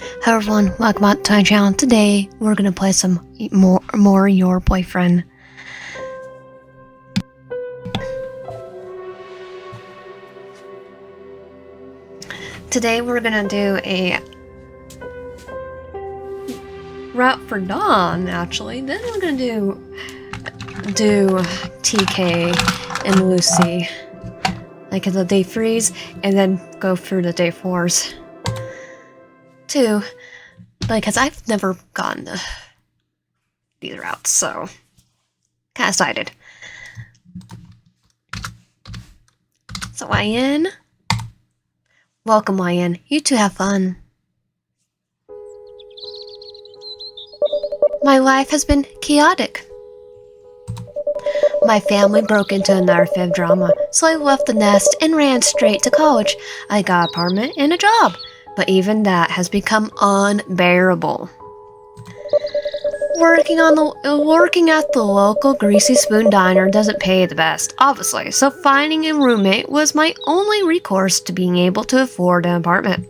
Hello everyone, welcome back to my channel. Today we're gonna play some more Your Boyfriend. Today we're gonna do a route for Dawn, actually. Then we're gonna do TK and Lucy, like the day threes, and then go through the day fours too, because I've never gotten these routes, so kind of excited. So YN, welcome YN. You two have fun. My life has been chaotic. My family broke into a narrative drama, so I left the nest and ran straight to college. I got an apartment and a job, but even that has become unbearable. Working at the local Greasy Spoon Diner doesn't pay the best, obviously, so finding a roommate was my only recourse to being able to afford an apartment.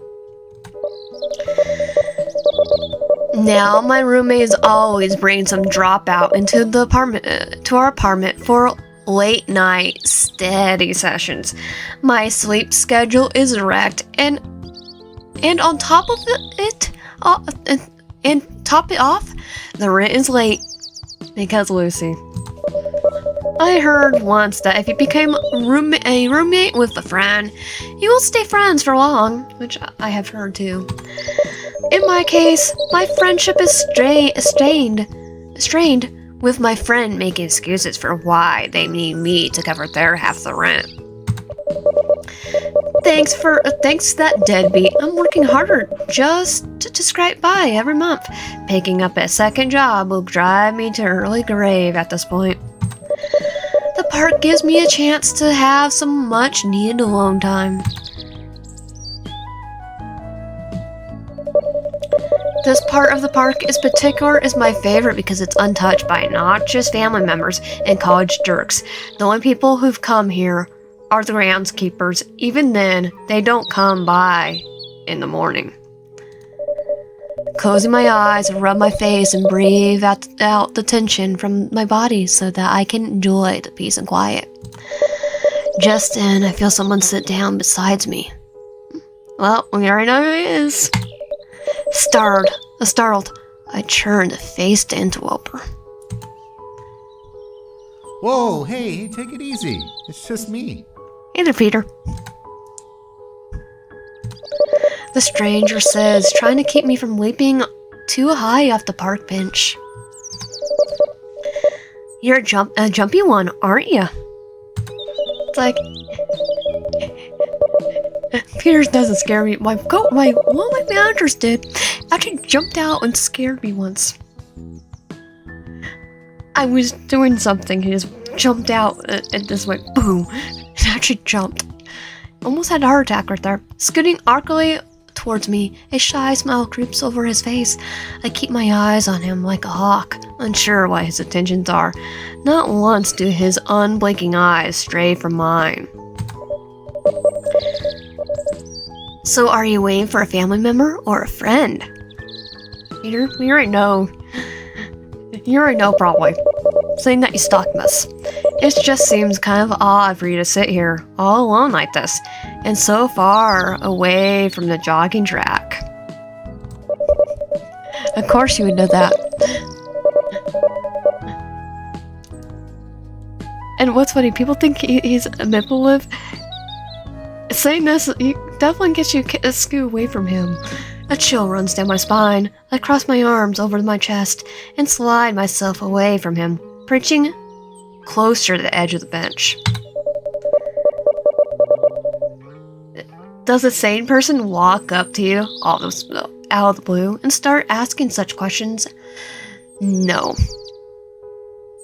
Now my roommate is always bringing some dropout into the apartment, to our apartment for late night steady sessions. My sleep schedule is wrecked, and on top of top it off, the rent is late because Lucy. I heard once that if you became a roommate with a friend, you will stay friends for long, which I have heard too. In my case, my friendship is strained with my friend making excuses for why they need me to cover their half the rent. Thanks to that deadbeat, I'm working harder just to scrape by every month. Picking up a second job will drive me to early grave at this point. The park gives me a chance to have some much needed alone time. This part of the park is my favorite because it's untouched by not just family members and college jerks. The only people who've come here are the groundskeepers. Even then, they don't come by in the morning. Closing my eyes, rub my face, and breathe out the tension from my body so that I can enjoy the peace and quiet. Just then, I feel someone sit down beside me. Well, we already know who it is. Startled, I turned to face the interloper. Whoa, hey, take it easy. It's just me. Hey there, Peter. The stranger says, trying to keep me from leaping too high off the park bench. You're a jumpy one, aren't you? It's like, Peter doesn't scare me. One of my managers did. Actually jumped out and scared me once. I was doing something, he just jumped out and just went boom. He actually jumped. Almost had a heart attack right there. Scooting awkwardly towards me, a shy smile creeps over his face. I keep my eyes on him like a hawk, unsure what his intentions are. Not once do his unblinking eyes stray from mine. So are you waiting for a family member or a friend? Peter, you already know. You already know probably. Saying that you stalked us. It just seems kind of odd for you to sit here, all alone like this, and so far away from the jogging track. Of course you would know that. And what's funny, people think he's manipulative. Saying this definitely gets you a scoot away from him. A chill runs down my spine. I cross my arms over my chest and slide myself away from him, perching closer to the edge of the bench. Does a sane person walk up to you out of the blue and start asking such questions? No.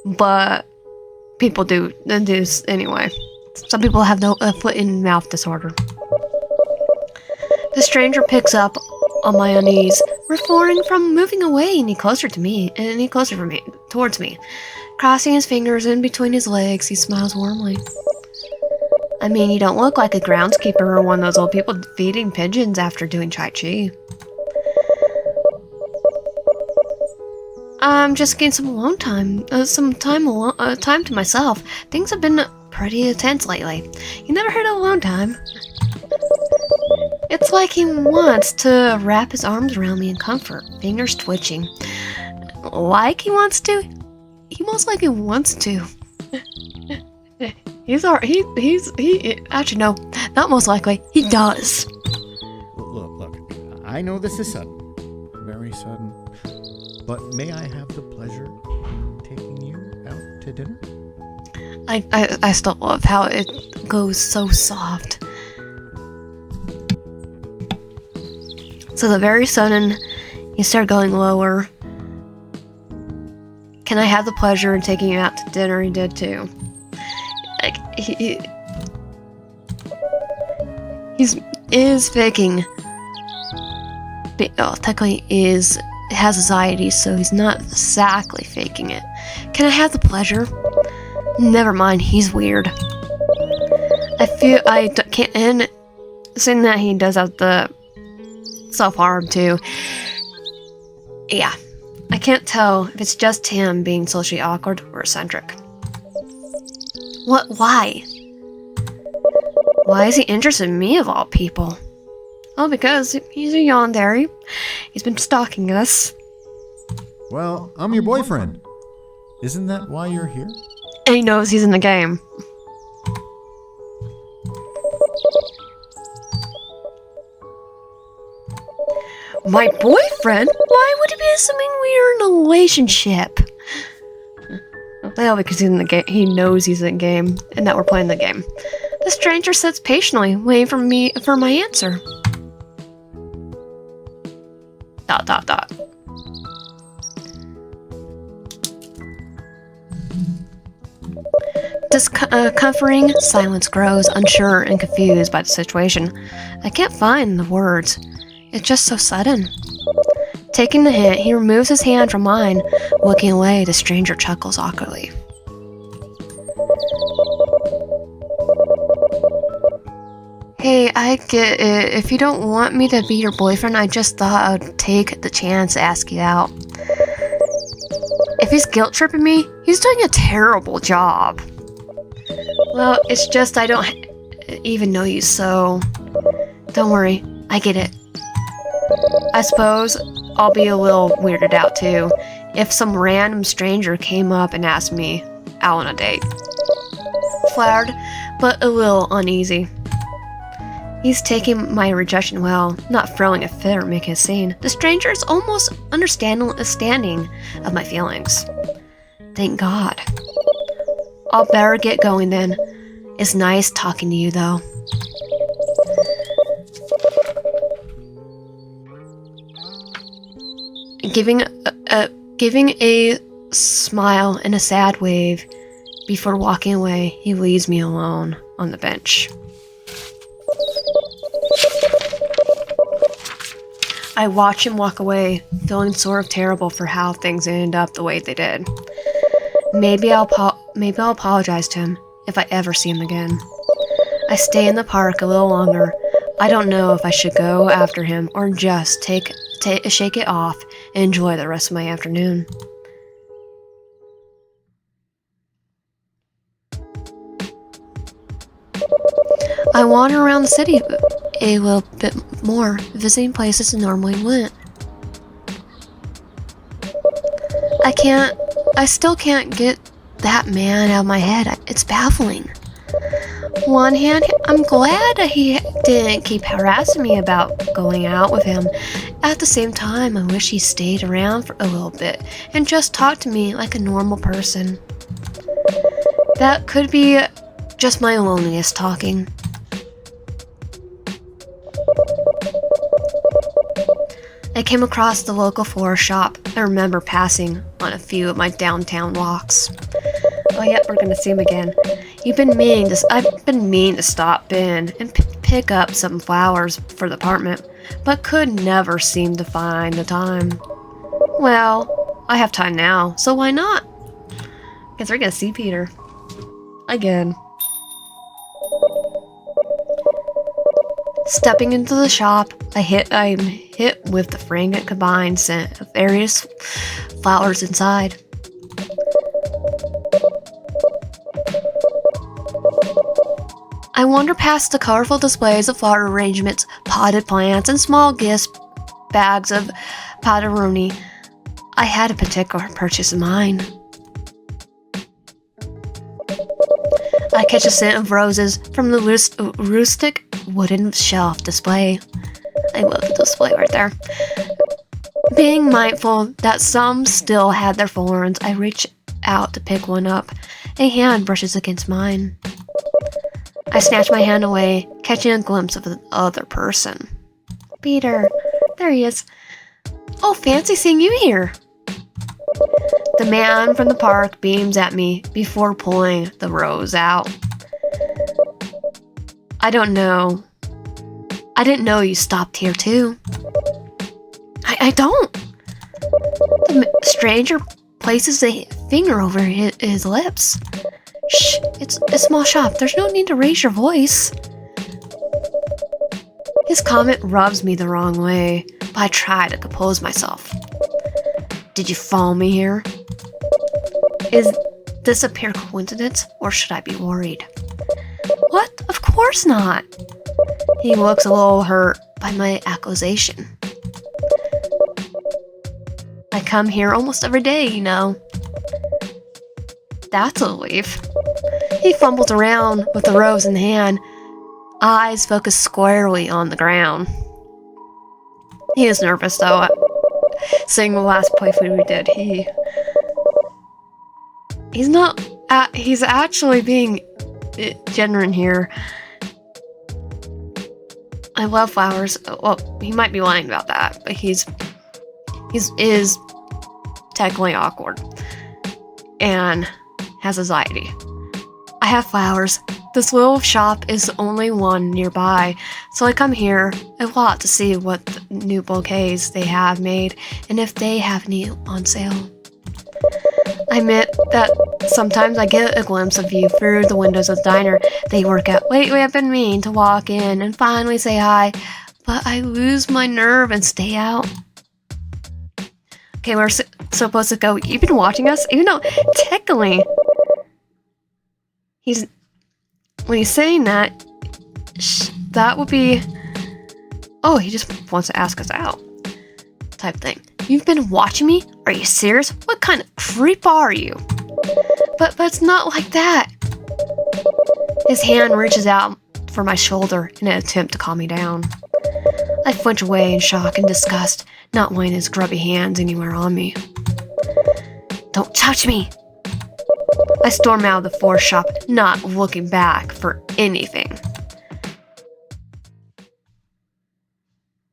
But people do anyway. Some people have a foot in mouth disorder. The stranger picks up on my unease, refraining from moving away any closer to me, towards me. Crossing his fingers in between his legs, he smiles warmly. I mean, you don't look like a groundskeeper or one of those old people feeding pigeons after doing Tai Chi. I'm just getting some alone time, time to myself. Things have been pretty intense lately. You never heard of alone time? It's like he wants to wrap his arms around me in comfort, fingers twitching. Like he wants to? He most likely wants to. Actually, no, not most likely. He does. Look, I know this is sudden. Very sudden. But may I have the pleasure of taking you out to dinner? I still love how it goes so soft. So the very sudden, you start going lower. Can I have the pleasure of taking you out to dinner? He did too. Like, he is faking. Technically has anxiety, so he's not exactly faking it. Can I have the pleasure? Never mind, he's weird. Can't, and seeing that he does have the self-harm too. Yeah, I can't tell if it's just him being socially awkward or eccentric. Why? Why is he interested in me of all people? Oh, because he's a yandere. He's been stalking us. Well, I'm your boyfriend. Isn't that why you're here? And he knows he's in the game. My boyfriend? Why would he be assuming we're in a relationship? Well, because he's in the game. He knows he's in the game, and that we're playing the game. The stranger sits patiently, waiting for my answer. ... Discomforting silence grows, unsure and confused by the situation. I can't find the words. It's just so sudden. Taking the hint, he removes his hand from mine. Looking away, the stranger chuckles awkwardly. Hey, I get it. If you don't want me to be your boyfriend, I just thought I would take the chance to ask you out. If he's guilt-tripping me, he's doing a terrible job. Well, it's just I don't even know you, so... Don't worry, I get it. I suppose I'll be a little weirded out too if some random stranger came up and asked me out on a date. Flattered, but a little uneasy. He's taking my rejection well, not throwing a fit or making a scene. The stranger is almost understanding of my feelings. Thank God. I'll better get going then. It's nice talking to you though. Giving a smile and a sad wave before walking away, he leaves me alone on the bench. I watch him walk away, feeling sort of terrible for how things ended up the way they did. Maybe I'll apologize to him if I ever see him again. I stay in the park a little longer. I don't know if I should go after him or just shake it off and enjoy the rest of my afternoon. I wander around the city a little bit more, visiting places I normally wouldn't. I still can't get that man out of my head. It's baffling. One hand, I'm glad that he didn't keep harassing me about going out with him. At the same time, I wish he stayed around for a little bit and just talked to me like a normal person. That could be just my loneliness talking. I came across the local florist shop. I remember passing on a few of my downtown walks. Oh yep, we're gonna see him again. I've been meaning to stop in and pick up some flowers for the apartment, but could never seem to find the time. Well, I have time now, so why not? Guess we're gonna see Peter. Again. Stepping into the shop, I'm hit with the fragrant combined scent of various flowers inside. I wander past the colorful displays of flower arrangements, potted plants, and small gift bags of potteroni. I had a particular purchase in mind. I catch a scent of roses from the rustic wooden shelf display. I love the display right there. Being mindful that some still had their thorns, I reach out to pick one up. A hand brushes against mine. I snatch my hand away, catching a glimpse of the other person. Peter. There he is. Oh, fancy seeing you here. The man from the park beams at me before pulling the rose out. I didn't know you stopped here too. I don't. The stranger places a finger over his lips. Shh, it's a small shop. There's no need to raise your voice. His comment rubs me the wrong way, but I try to compose myself. Did you follow me here? Is this a pure coincidence, or should I be worried? What? Of course not. He looks a little hurt by my accusation. I come here almost every day, you know. That's a relief. He fumbles around with the rose in hand, eyes focused squarely on the ground. He is nervous, though. Seeing the last playthrough we did, he's not. He's actually being genuine here. I love flowers. Well, he might be lying about that, but he is technically awkward and has anxiety. I have flowers. This little shop is the only one nearby, so I come here a lot to see what new bouquets they have made and if they have any on sale. I admit that sometimes I get a glimpse of you through the windows of the diner they work at. Lately, I've been mean to walk in and finally say hi, but I lose my nerve and stay out. Okay, we're supposed to go. You've been watching us? Even though, technically, when he's saying that, that would be, oh, he just wants to ask us out type thing. You've been watching me? Are you serious? What kind of creep are you? But it's not like that. His hand reaches out for my shoulder in an attempt to calm me down. I flinch away in shock and disgust, not wanting his grubby hands anywhere on me. Don't touch me! I storm out of the florist shop, not looking back for anything.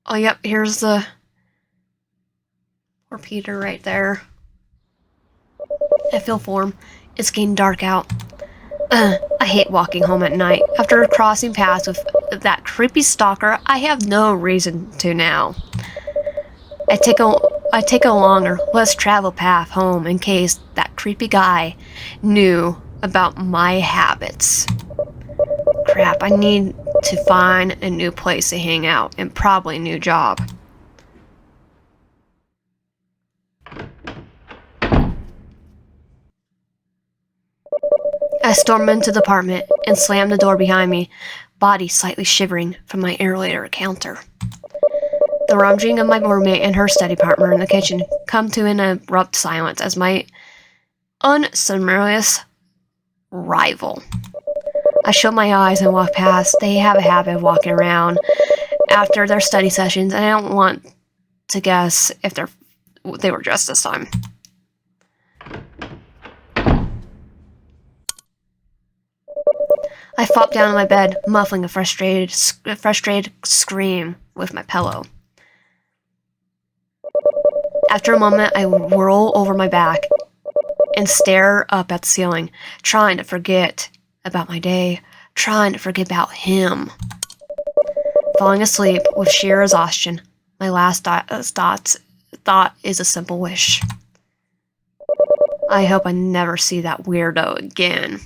Oh, yep, here's the poor Peter right there. I feel for him. It's getting dark out. I hate walking home at night. After crossing paths with that creepy stalker, I have no reason to now. I take a longer, less traveled path home in case that creepy guy knew about my habits. Crap, I need to find a new place to hang out and probably a new job. I storm into the apartment and slam the door behind me, body slightly shivering from my aerator counter. The rummaging of my roommate and her study partner in the kitchen come to an abrupt silence as my unceremonious rival. I shut my eyes and walk past. They have a habit of walking around after their study sessions, and I don't want to guess if they were dressed this time. I flop down on my bed, muffling a frustrated scream with my pillow. After a moment, I roll over my back and stare up at the ceiling, trying to forget about my day, trying to forget about him. Falling asleep with sheer exhaustion, my last thought is a simple wish. I hope I never see that weirdo again.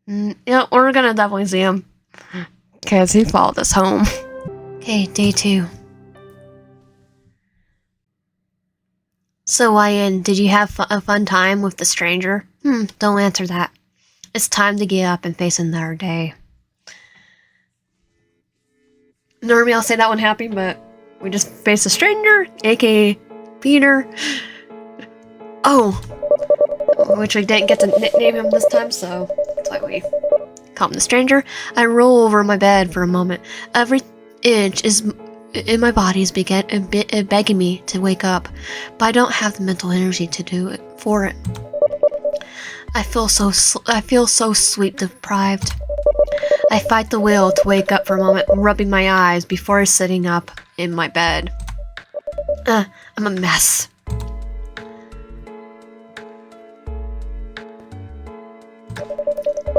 Yeah, we're gonna definitely see him. Because he followed us home. Okay, day 2. So, Ryan, did you have a fun time with the stranger? Don't answer that. It's time to get up and face another day. Normally I'll say that one happy, but we just faced a stranger, aka Peter. Oh, which we didn't get to nickname him this time, so that's why we call him the stranger. I roll over my bed for a moment. Every inch in my body is begging me to wake up, but I don't have the mental energy to do it for it. I feel so sleep deprived. I fight the will to wake up for a moment, rubbing my eyes before sitting up in my bed. I'm a mess.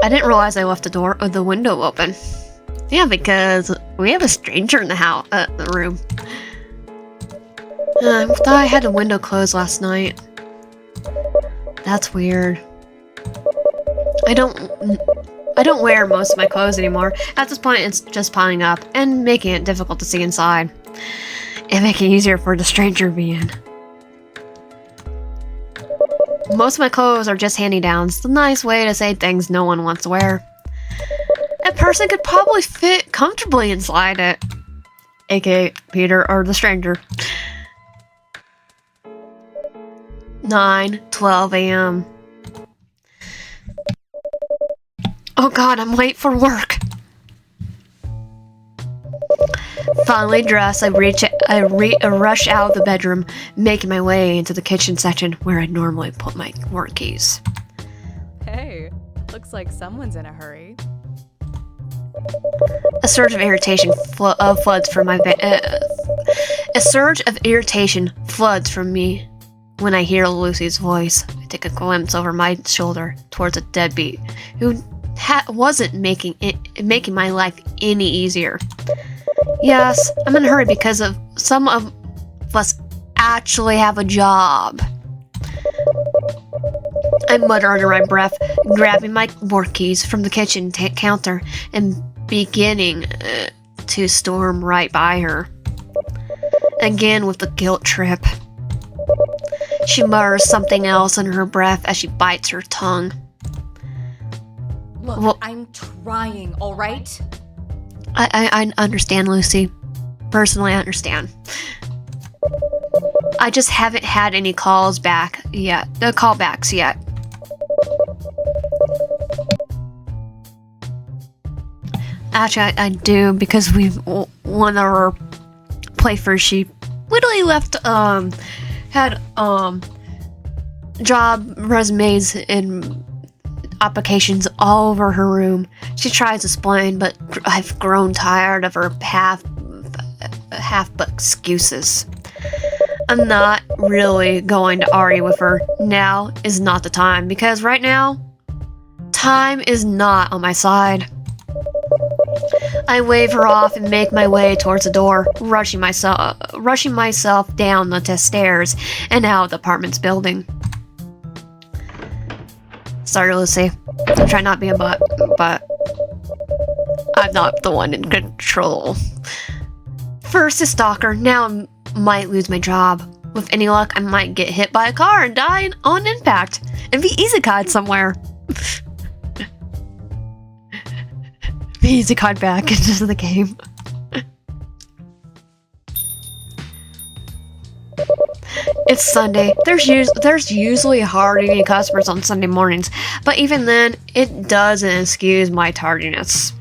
I didn't realize I left the window open. Yeah, because we have a stranger in the room. I thought I had the window closed last night. That's weird. I don't wear most of my clothes anymore. At this point, it's just piling up and making it difficult to see inside. And making it easier for the stranger to be in. Most of my clothes are just hand-me-downs. The nice way to say things no one wants to wear. A person could probably fit comfortably inside it. AKA Peter or the stranger. 9:12 a.m. Oh god, I'm late for work. Finally dressed, I rush out of the bedroom, making my way into the kitchen section where I normally put my work keys. Hey, looks like someone's in a hurry. A surge of irritation floods from me when I hear Lucy's voice. I take a glimpse over my shoulder towards a deadbeat who wasn't making my life any easier. Yes, I'm in a hurry because of some of us actually have a job. I mutter under my breath, grabbing my work keys from the kitchen counter and beginning to storm right by her. Again with the guilt trip. She mutters something else under her breath as she bites her tongue. Look, well, I'm trying, all right? I understand, Lucy. Personally, I understand. I just haven't had any callbacks yet. Actually, I do, because one of our playthroughs, she literally left, had job resumes and applications all over her room. She tries to explain, but I've grown tired of her half-but excuses. I'm not really going to argue with her. Now is not the time, because right now, time is not on my side. I wave her off and make my way towards the door, rushing myself down the stairs and out of the apartment's building. Sorry, Lucy. I'm trying not to be a butt, but I'm not the one in control. First a stalker, now I might lose my job. With any luck, I might get hit by a car and die on impact and be isekai somewhere. Be isekai back into the game. It's Sunday. There's usually hardly any customers on Sunday mornings, but even then, it doesn't excuse my tardiness.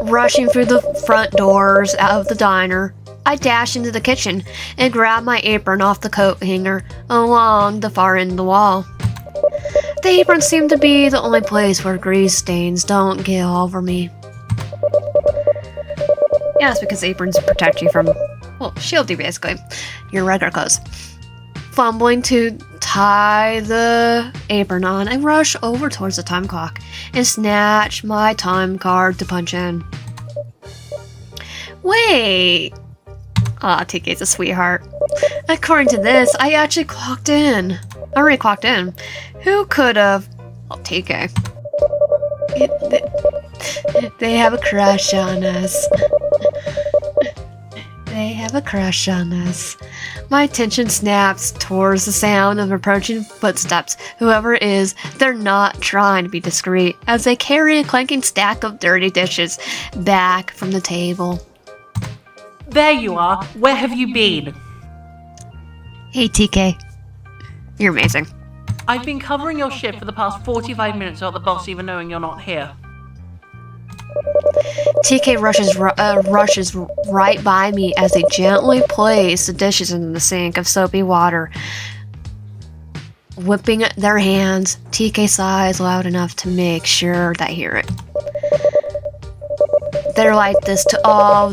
Rushing through the front doors out of the diner, I dash into the kitchen and grab my apron off the coat hanger along the far end of the wall. The apron seemed to be the only place where grease stains don't get all over me. Yeah, it's because aprons protect you from, well, shield you basically, your regular clothes. Fumbling to tie the apron on, I rush over towards the time clock and snatch my time card to punch in. Wait! Aw, TK's a sweetheart. According to this, I actually clocked in. I already clocked in. Who could have Well, TK. They have a crush on us. They have a crush on us. My attention snaps towards the sound of approaching footsteps. Whoever it is, they're not trying to be discreet as they carry a clanking stack of dirty dishes back from the table. There you are. Where have you been? Hey, TK. You're amazing. I've been covering your shift for the past 45 minutes without the boss even knowing you're not here. TK rushes right by me as they gently place the dishes in the sink of soapy water. Whipping their hands, TK sighs loud enough to make sure that I hear it. They're like this to all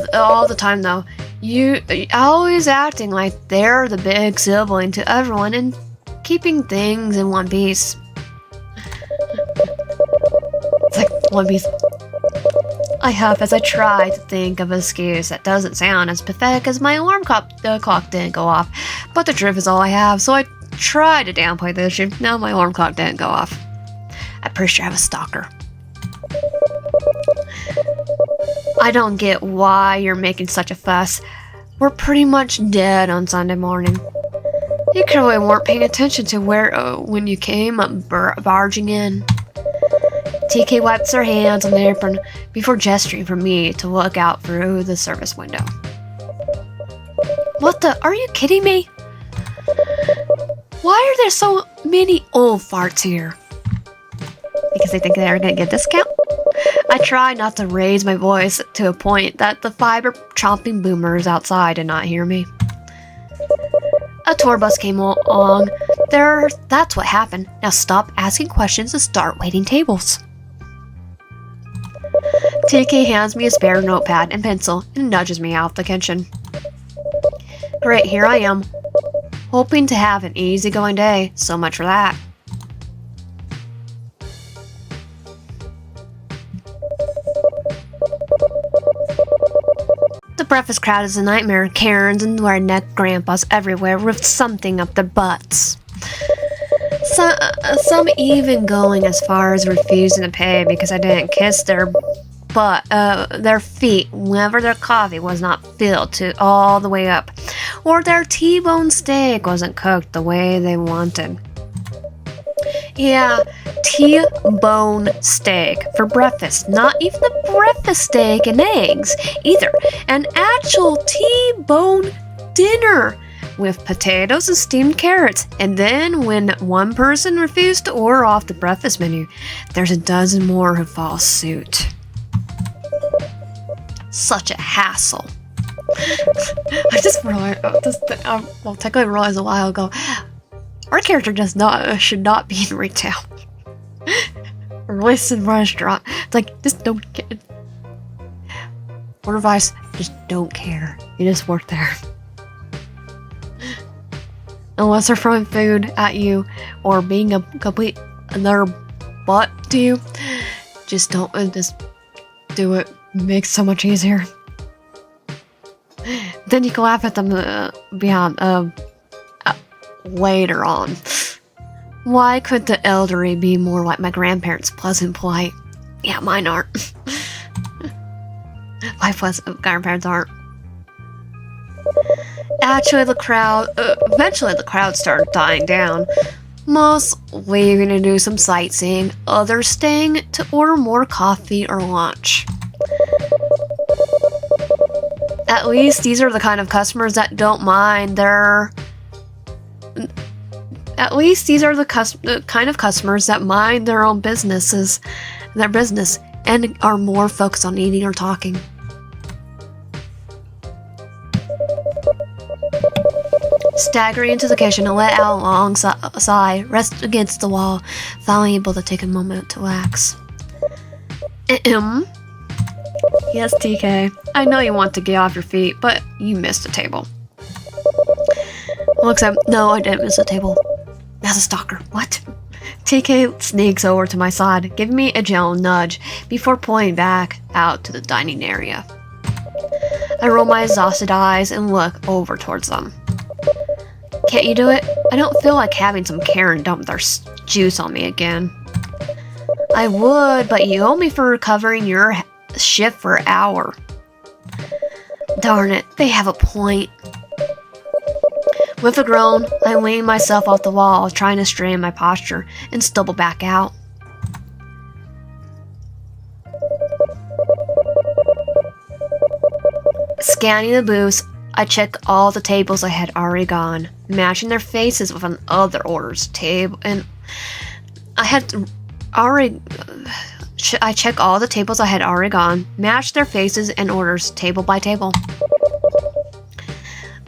the time though. You always acting like they're the big sibling to everyone and keeping things in one piece. It's like One Piece. I huff as I try to think of an excuse that doesn't sound as pathetic as my alarm clock didn't go off. But the truth is all I have, so I try to downplay the issue. No, my alarm clock didn't go off. I'm pretty sure I have a stalker. I don't get why you're making such a fuss. We're pretty much dead on Sunday morning. You clearly weren't paying attention to when you came barging in. TK wipes her hands on the apron before gesturing for me to look out through the service window. What the? Are you kidding me? Why are there so many old farts here? Because they think they're gonna get a discount? I try not to raise my voice to a point that the fiber chomping boomers outside did not hear me. A tour bus came along. That's what happened. Now stop asking questions and start waiting tables. TK hands me a spare notepad and pencil and nudges me out the kitchen. Great, here I am. Hoping to have an easygoing day. So much for that. The breakfast crowd is a nightmare. Karens and redneck grandpas everywhere with something up their butts. Some even going as far as refusing to pay because I didn't kiss their feet whenever their coffee was not filled to all the way up, or their T-bone steak wasn't cooked the way they wanted. Yeah, T-bone steak for breakfast. Not even a breakfast steak and eggs either. An actual T-bone dinner with potatoes and steamed carrots. And then when one person refused to order off the breakfast menu, there's a dozen more who follow suit. Such a hassle. I just realized, technically realized a while ago, our character should not be in retail. Or at least in restaurant. It's like, just don't get. Or advice, just don't care. You just work there. Unless they're throwing food at you or being a complete another butt to you, just don't. Just do it. Makes it so much easier. Then you can laugh at them later on. Why could the elderly be more like my grandparents, pleasant, polite? Yeah, mine aren't. My pleasant grandparents aren't. Actually, eventually the crowd started dying down. Most leaving to do some sightseeing, others staying to order more coffee or lunch. At least these are the kind of customers that don't mind the kind of customers that mind their own business, and are more focused on eating or talking. Staggering into the kitchen, I let out a long sigh, rest against the wall, finally able to take a moment to relax. Yes, TK. I know you want to get off your feet, but you missed a table. Looks up. No, I didn't miss a table. That's a stalker. What? TK sneaks over to my side, giving me a gentle nudge before pulling back out to the dining area. I roll my exhausted eyes and look over towards them. Can't you do it? I don't feel like having some Karen dump their juice on me again. I would, but you owe me for recovering your shift for an hour. Darn it, they have a point. With a groan, I lean myself off the wall, trying to straighten my posture and stumble back out. Scanning the booths, I check all the tables I had already gone, matching their faces with other orders table, and I check all the tables I had already gone, match their faces and orders table by table.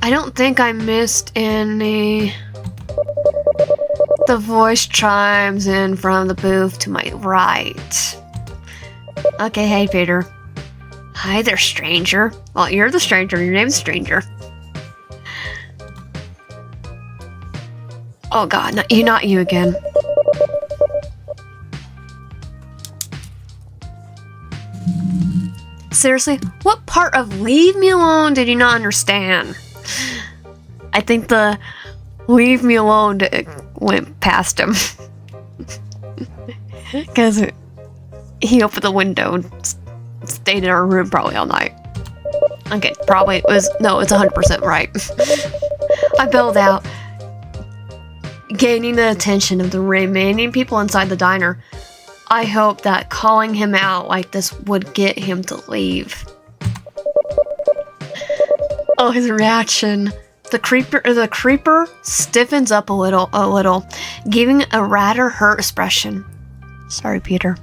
I don't think I missed any. The voice chimes in from the booth to my right. Okay, hey Peter. Hi there, stranger. Well, you're the stranger. Your name's Stranger. Oh god, not you again. Seriously, what part of leave me alone did you not understand? I think the leave me alone went past him. Because he opened the window and stayed in our room probably all night. Okay, probably it was 100% right. I bailed out, gaining the attention of the remaining people inside the diner. I hoped that calling him out like this would get him to leave. Oh, his reaction. The creeper stiffens up a little, giving a rather hurt expression. Sorry, Peter.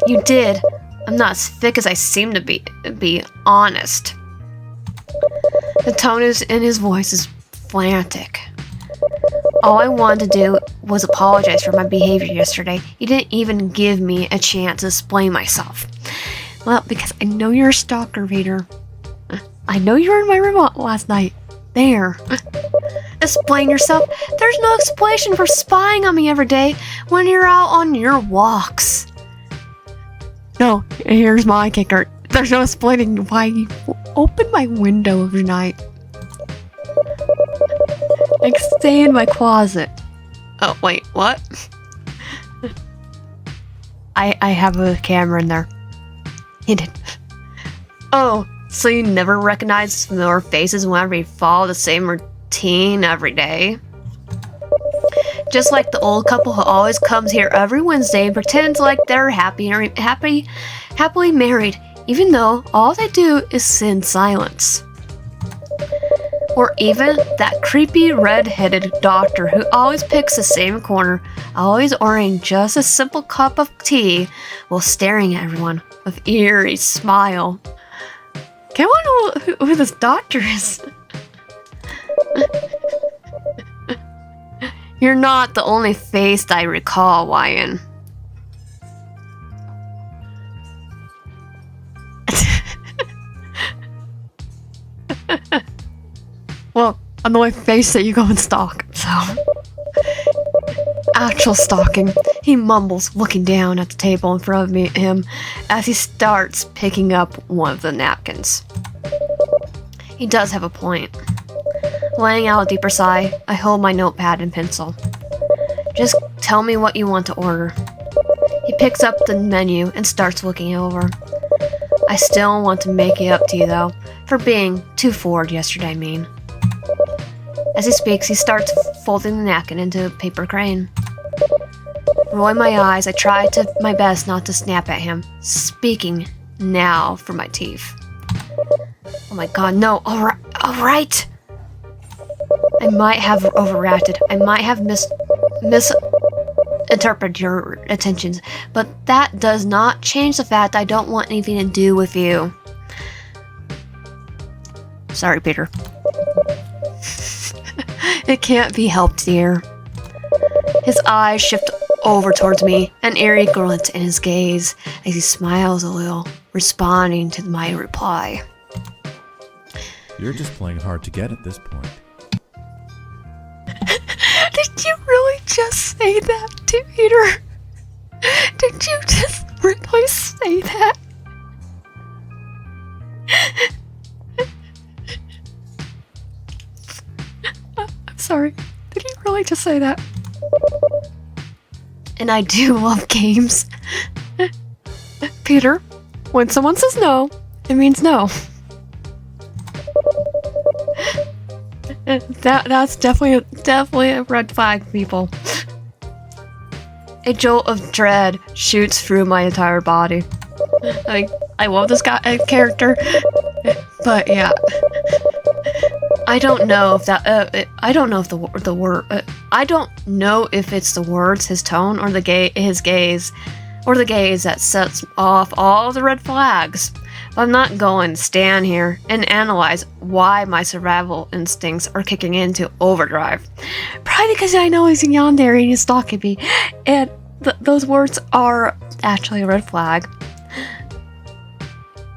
You did. I'm not as thick as I seem to be honest. The tone in his voice is frantic. All I wanted to do was apologize for my behavior yesterday. You didn't even give me a chance to explain myself. Well, because I know you're a stalker, Peter. I know you were in my room last night. There. Explain yourself. There's no explanation for spying on me every day when you're out on your walks. No, here's my kicker. There's no explaining why you opened my window every night. Like, stay in my closet. Oh, wait, what? I have a camera in there. He did. Oh, so you never recognize familiar faces whenever you follow the same routine every day? Just like the old couple who always comes here every Wednesday and pretends like they're happily married, even though all they do is sit in silence. Or even that creepy red-headed doctor who always picks the same corner, always ordering just a simple cup of tea while staring at everyone with eerie smile. Can I know who this doctor is? You're not the only face I recall, Wyan. Well, I'm the only face that you go and stalk, so. Actual stalking. He mumbles, looking down at the table in front of him as he starts picking up one of the napkins. He does have a point. Laying out a deeper sigh, I hold my notepad and pencil. Just tell me what you want to order. He picks up the menu and starts looking over. I still want to make it up to you, though, for being too forward yesterday, I mean. As he speaks, he starts folding the napkin into a paper crane. Rolling my eyes, I try my best not to snap at him, speaking now for my teeth. Oh my god, no, alright! I might have overreacted. I might have misinterpreted your intentions, but that does not change the fact I don't want anything to do with you. Sorry, Peter. It can't be helped, dear. His eyes shift over towards me, an eerie glint in his gaze as he smiles a little, responding to my reply. You're just playing hard to get at this point. Did you really just say that to Peter? Did you just really say that? I'm sorry. Did you really just say that? and I do love games. Peter, when someone says no, it means no. That's definitely a red flag, people. A jolt of dread shoots through my entire body. Like, I love this character, but yeah, I don't know if that. I don't know if the word. I don't know if it's the words, his tone, or his gaze, or the gaze that sets off all the red flags. I'm not going to stand here and analyze why my survival instincts are kicking into overdrive. Probably because I know he's a yandere and he's stalking me, and those words are actually a red flag.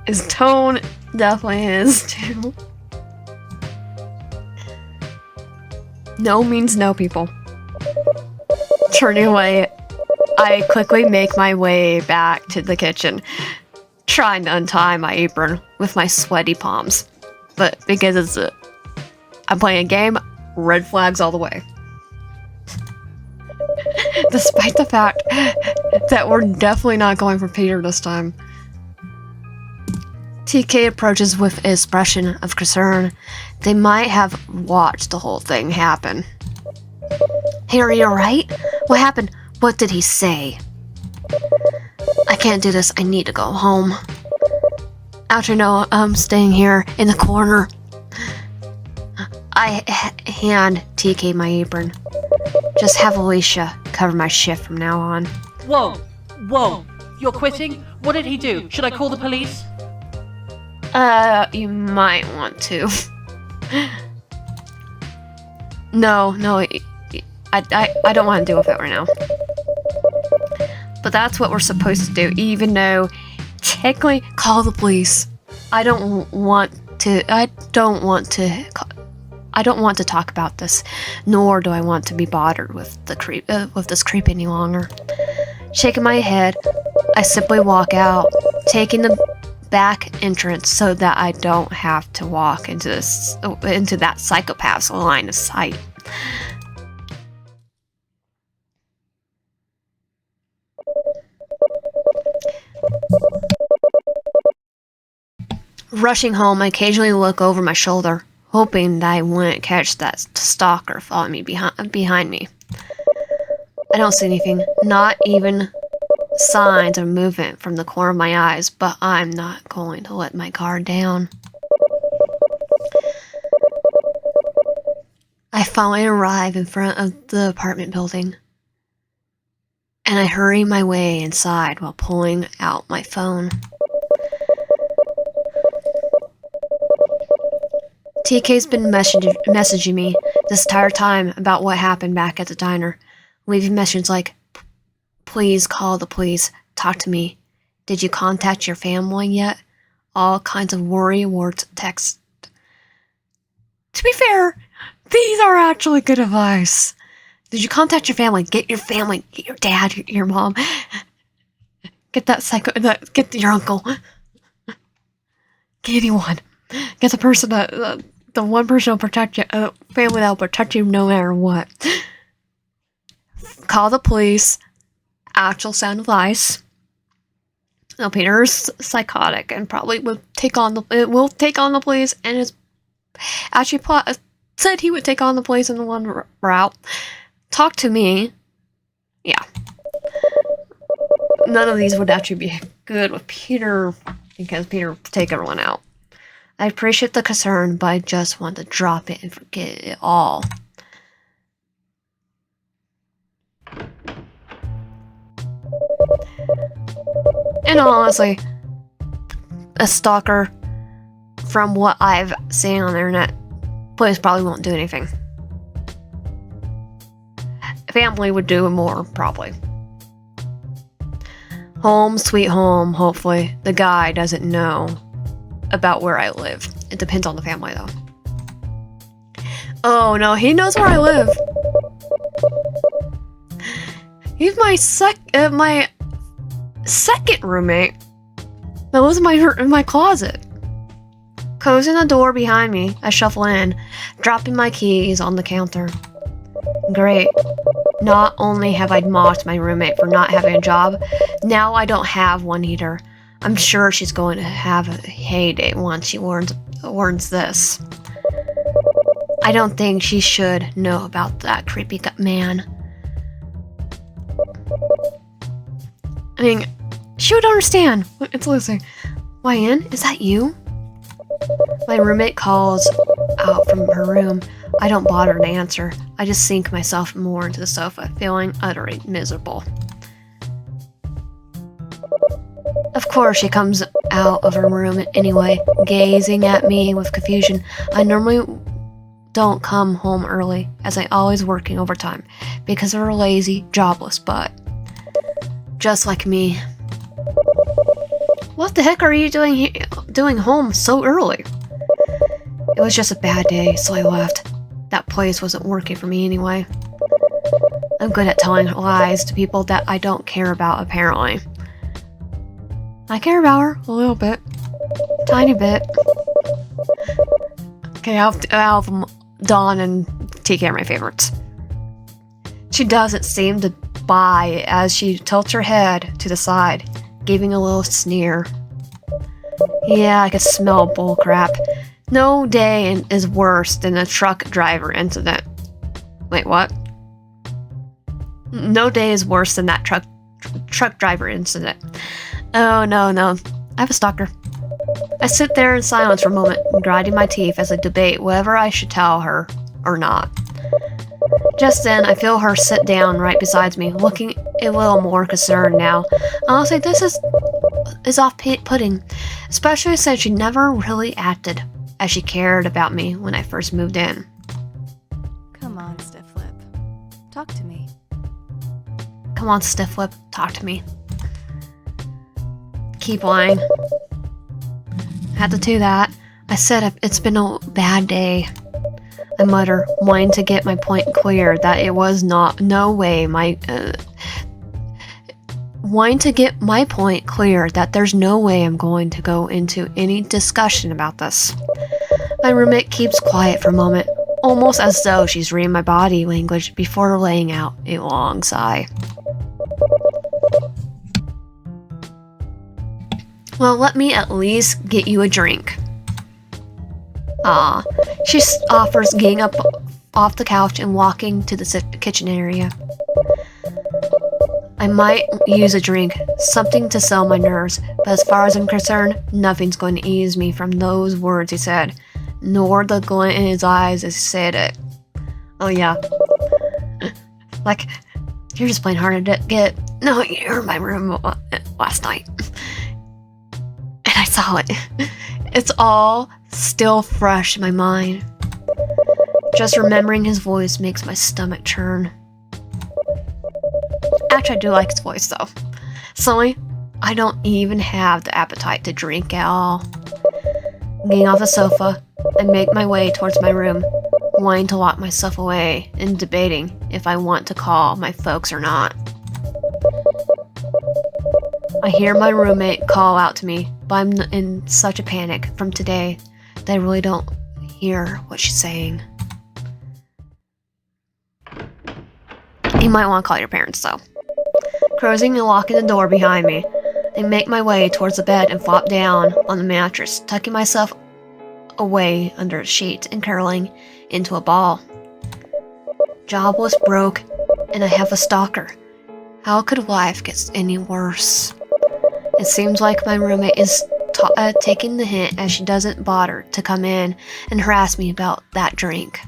His tone definitely is too. No means no, people. Turning away, I quickly make my way back to the kitchen, trying to untie my apron with my sweaty palms. But because I'm playing a game, red flags all the way. Despite the fact that we're definitely not going for Peter this time. TK approaches with an expression of concern. They might have watched the whole thing happen. Hey, are you alright? What happened? What did he say? I can't do this. I need to go home. After no, I'm staying here in the corner. I hand TK my apron. Just have Alicia cover my shift from now on. Whoa. You're quitting? What did he do? Should I call the police? You might want to. No, I don't want to deal with it right now. But that's what we're supposed to do, even though technically call the police. I don't want to talk about this, nor do I want to be bothered with this creep any longer. Shaking my head, I simply walk out, taking the back entrance so that I don't have to walk into that psychopath's line of sight. Rushing home, I occasionally look over my shoulder, hoping that I wouldn't catch that stalker following me behind me. I don't see anything, not even signs of movement from the corner of my eyes, but I'm not going to let my guard down. I finally arrive in front of the apartment building, and I hurry my way inside while pulling out my phone. TK's been messaging me this entire time about what happened back at the diner, leaving messages like, "Please call the police, talk to me. Did you contact your family yet?" All kinds of worry words text. To be fair, these are actually good advice. Did you contact your family? Get your family, get your dad, your mom. Get get your uncle. Get anyone. Get the person the one person will protect you, family that will protect you no matter what. Call the police. Actual sound advice. Now Peter's psychotic and probably will take on the police, and is actually said he would take on the police in the one route. Talk to me. Yeah. None of these would actually be good with Peter, because Peter would take everyone out. I appreciate the concern, but I just want to drop it and forget it all. And honestly, a stalker, from what I've seen on the internet, police probably won't do anything. Family would do more, probably. Home, sweet home, hopefully. The guy doesn't know about where I live. It depends on the family, though. Oh, no, he knows where I live. He's my second roommate that lives in my closet. Closing the door behind me, I shuffle in, dropping my keys on the counter. Great. Not only have I mocked my roommate for not having a job, now I don't have one either. I'm sure she's going to have a heyday once she learns this. I don't think she should know about that creepy man. I mean, she would understand. It's Lucy. Wyan, is that you? My roommate calls out from her room. I don't bother to answer. I just sink myself more into the sofa, feeling utterly miserable. Of course, she comes out of her room anyway, gazing at me with confusion. I normally don't come home early, as I always working overtime, because of her lazy, jobless butt. Just like me. What the heck are you doing home so early? It was just a bad day, so I left. That place wasn't working for me anyway. I'm good at telling lies to people that I don't care about, apparently. I care about her a little bit. Tiny bit. Okay, out of Dawn and TK are my favorites. She doesn't seem to buy as she tilts her head to the side, giving a little sneer. Yeah, I could smell bullcrap. No day is worse than a truck driver incident. Wait, what? No day is worse than that truck driver incident. Oh, no. I have a stalker. I sit there in silence for a moment, grinding my teeth as I debate whether I should tell her or not. Just then, I feel her sit down right beside me, looking a little more concerned now. Honestly, this is off-putting, especially since she never really acted as she cared about me when I first moved in. Come on, stiff lip. Talk to me. Come on, stiff lip, talk to me. Keep lying. Had to do that. I said it's been a bad day. I mutter, wanting to get my point clear that it was wanting to get my point clear that there's no way I'm going to go into any discussion about this. My roommate keeps quiet for a moment, almost as though she's reading my body language before laying out a long sigh. Well, let me at least get you a drink. She offers getting up off the couch and walking to the kitchen area. I might use a drink, something to sell my nerves, but as far as I'm concerned, nothing's going to ease me from those words he said, nor the glint in his eyes as he said it. Oh yeah. Like, you're just plain hard to get. No, you were in my room last night. And I saw it. It's all still fresh in my mind. Just remembering his voice makes my stomach churn. Actually, I do like his voice, though. Suddenly, I don't even have the appetite to drink at all. Getting off the sofa, I make my way towards my room, wanting to lock myself away and debating if I want to call my folks or not. I hear my roommate call out to me, but I'm in such a panic from today that I really don't hear what she's saying. You might want to call your parents, though. Closing and locking the door behind me, I make my way towards the bed and flop down on the mattress, tucking myself away under a sheet and curling into a ball. Job was broke, and I have a stalker. How could life get any worse? It seems like my roommate is taking the hint as she doesn't bother to come in and harass me about that drink.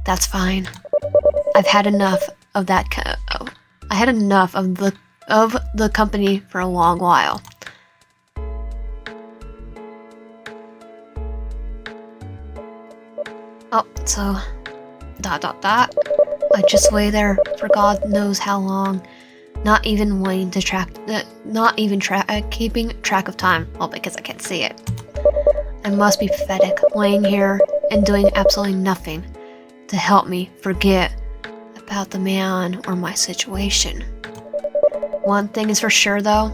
That's fine. I've had enough of that. I had enough of the company for a long while. Oh, so I just lay there for God knows how long, not even wanting to keeping track of time. Well, because I can't see it. I must be pathetic, laying here and doing absolutely nothing to help me forget about the man or my situation. One thing is for sure, though.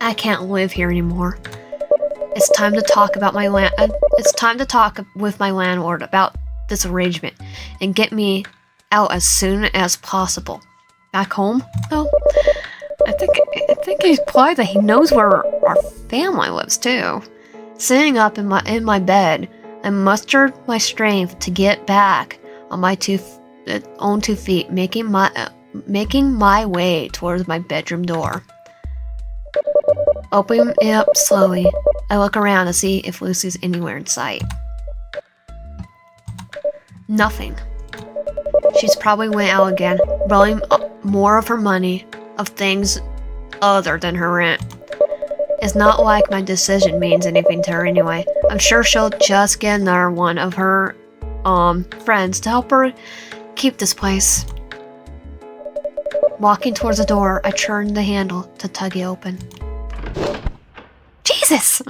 I can't live here anymore. It's time to talk with my landlord about this arrangement and get me out as soon as possible. Back home? Oh, I think he's implied that he knows where our family lives too. Sitting up in my bed, I mustered my strength to get back on my own 2 feet, making my way towards my bedroom door. Opening it up slowly, I look around to see if Lucy's anywhere in sight. Nothing. She's probably went out again, rolling more of her money of things other than her rent. It's not like my decision means anything to her anyway. I'm sure she'll just get another one of her friends to help her keep this place. Walking towards the door, I turned the handle to tug it open. Jesus!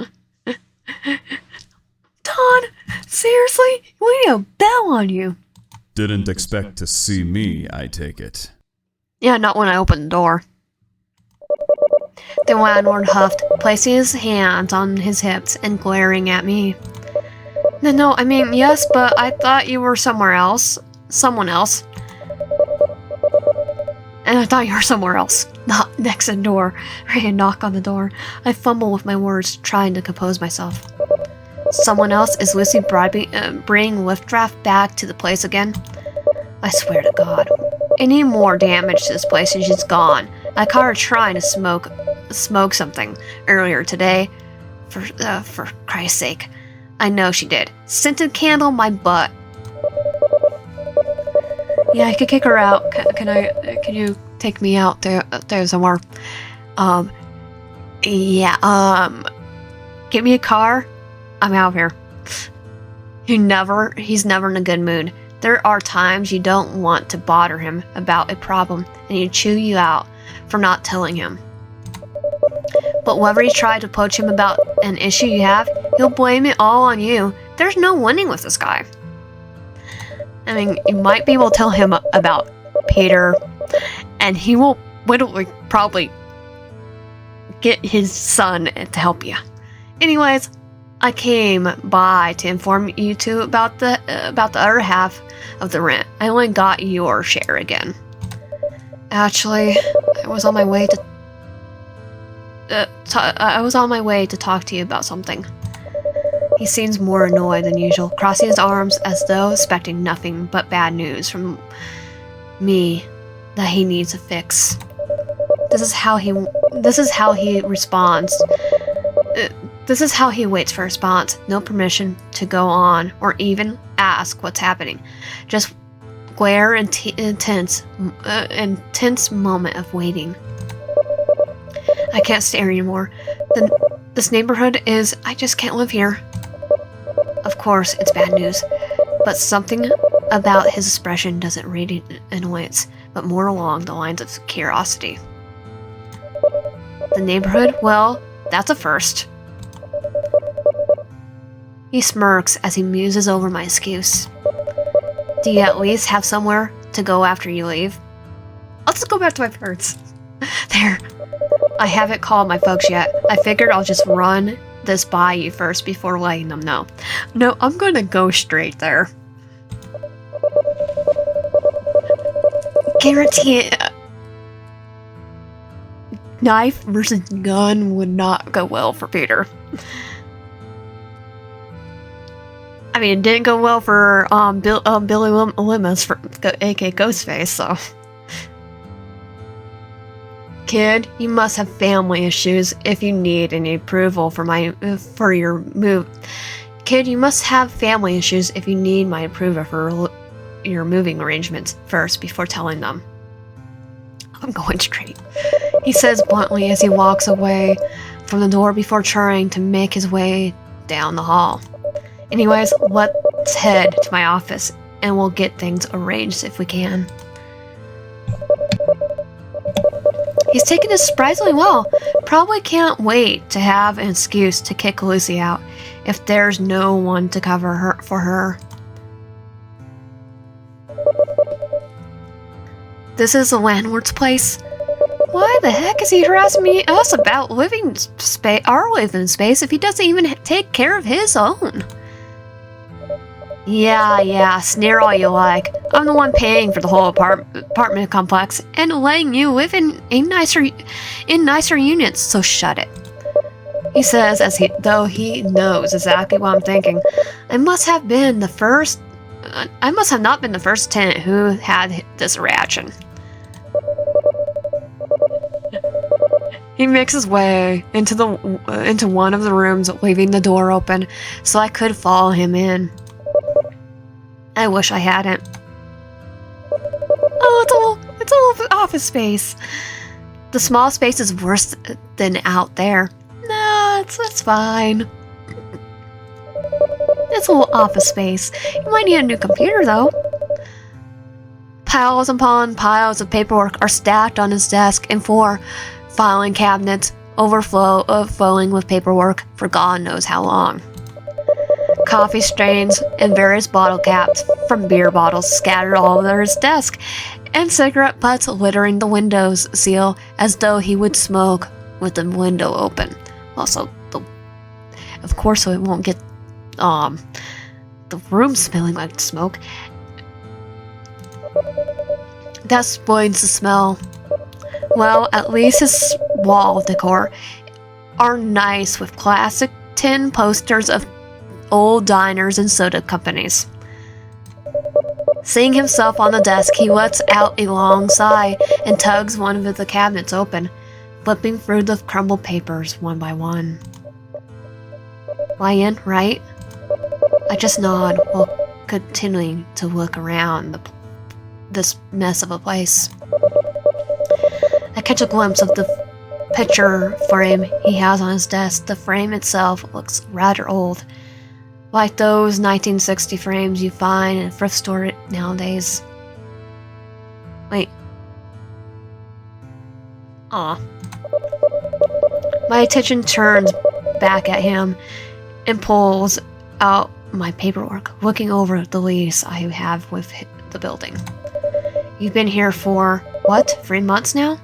Don, seriously? We need a bell on you. Didn't expect to see me, I take it. Yeah, not when I opened the door. The landlord huffed, placing his hands on his hips and glaring at me. No, I mean, yes, but I thought you were somewhere else. Someone else. And I thought you were somewhere else. Not next to the door. Ready to knock on the door. I fumble with my words, trying to compose myself. Someone else? Is Lucy bringing lift draft back to the place again? I swear to God. Any more damage to this place and she's gone. I caught her trying to smoke something earlier today. For Christ's sake. I know she did. Scented candle, my butt. Yeah, I could kick her out. Can you take me out there somewhere? Get me a car. I'm out of here. He's never in a good mood. There are times you don't want to bother him about a problem and he'll chew you out for not telling him. But whenever you try to poach him about an issue you have, he'll blame it all on you. There's no winning with this guy. I mean, you might be able to tell him about Peter, and he will literally probably get his son to help you. Anyways, I came by to inform you two about the other half of the rent. I only got your share again. Actually, I was on my way to talk to you about something. He seems more annoyed than usual, crossing his arms as though expecting nothing but bad news from me that he needs a fix. This is how he responds. This is how he waits for a response. No permission to go on or even ask what's happening. Just glare and intense moment of waiting. I can't stare anymore. This neighborhood I just can't live here. Of course, it's bad news, but something about his expression doesn't radiate annoyance, but more along the lines of curiosity. The neighborhood? Well, that's a first. He smirks as he muses over my excuse. Do you at least have somewhere to go after you leave? I'll just go back to my parents. There. I haven't called my folks yet. I figured I'll just run this by you first before letting them know. No, I'm gonna go straight there. Guarantee it. Knife versus gun would not go well for Peter. I mean, it didn't go well for Billy Loomis, aka Ghostface, so. Kid, you must have family issues if you need any approval for your move. Kid, you must have family issues if you need my approval for your moving arrangements first before telling them. I'm going straight. He says bluntly as he walks away from the door before trying to make his way down the hall. Anyways, let's head to my office and we'll get things arranged if we can. He's taken this surprisingly well. Probably can't wait to have an excuse to kick Lucy out if there's no one to cover for her. This is the landlord's place. Why the heck is he harassing us about our living space if he doesn't even take care of his own? Yeah, sneer all you like. I'm the one paying for the whole apartment complex and letting you live in nicer units, so shut it. He says though he knows exactly what I'm thinking. I must have not been the first tenant who had this reaction. He makes his way into one of the rooms, leaving the door open so I could follow him in. I wish I hadn't. Oh, it's a little office space. The small space is worse than out there. Nah, it's fine. It's a little office space. You might need a new computer, though. Piles upon piles of paperwork are stacked on his desk, and 4 filing cabinets overflowing with paperwork for God knows how long. Coffee stains and various bottle caps from beer bottles scattered all over his desk, and cigarette butts littering the windows sill as though he would smoke with the window open. Also, of course, so it won't get the room smelling like smoke. That spoils the smell. Well, at least his wall decor are nice with classic tin posters of old diners and soda companies. Seeing himself on the desk, he lets out a long sigh and tugs one of the cabinets open, flipping through the crumbled papers one by one. Lie in, right? I just nod while continuing to look around this mess of a place. I catch a glimpse of the picture frame he has on his desk. The frame itself looks rather old, like those 1960 frames you find in a thrift store nowadays. Wait. Aw. My attention turns back at him and pulls out my paperwork, looking over the lease I have with the building. You've been here for, 3 months now?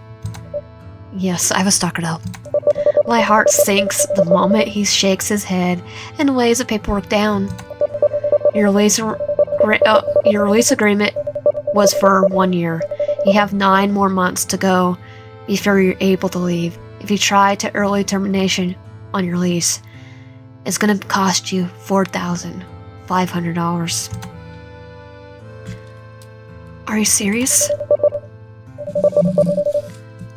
Yes, I have a stalker though. My heart sinks the moment he shakes his head and lays the paperwork down. Your lease agreement was for 1 year. You have 9 more months to go before you're able to leave. If you try to early termination on your lease, it's going to cost you $4,500. Are you serious?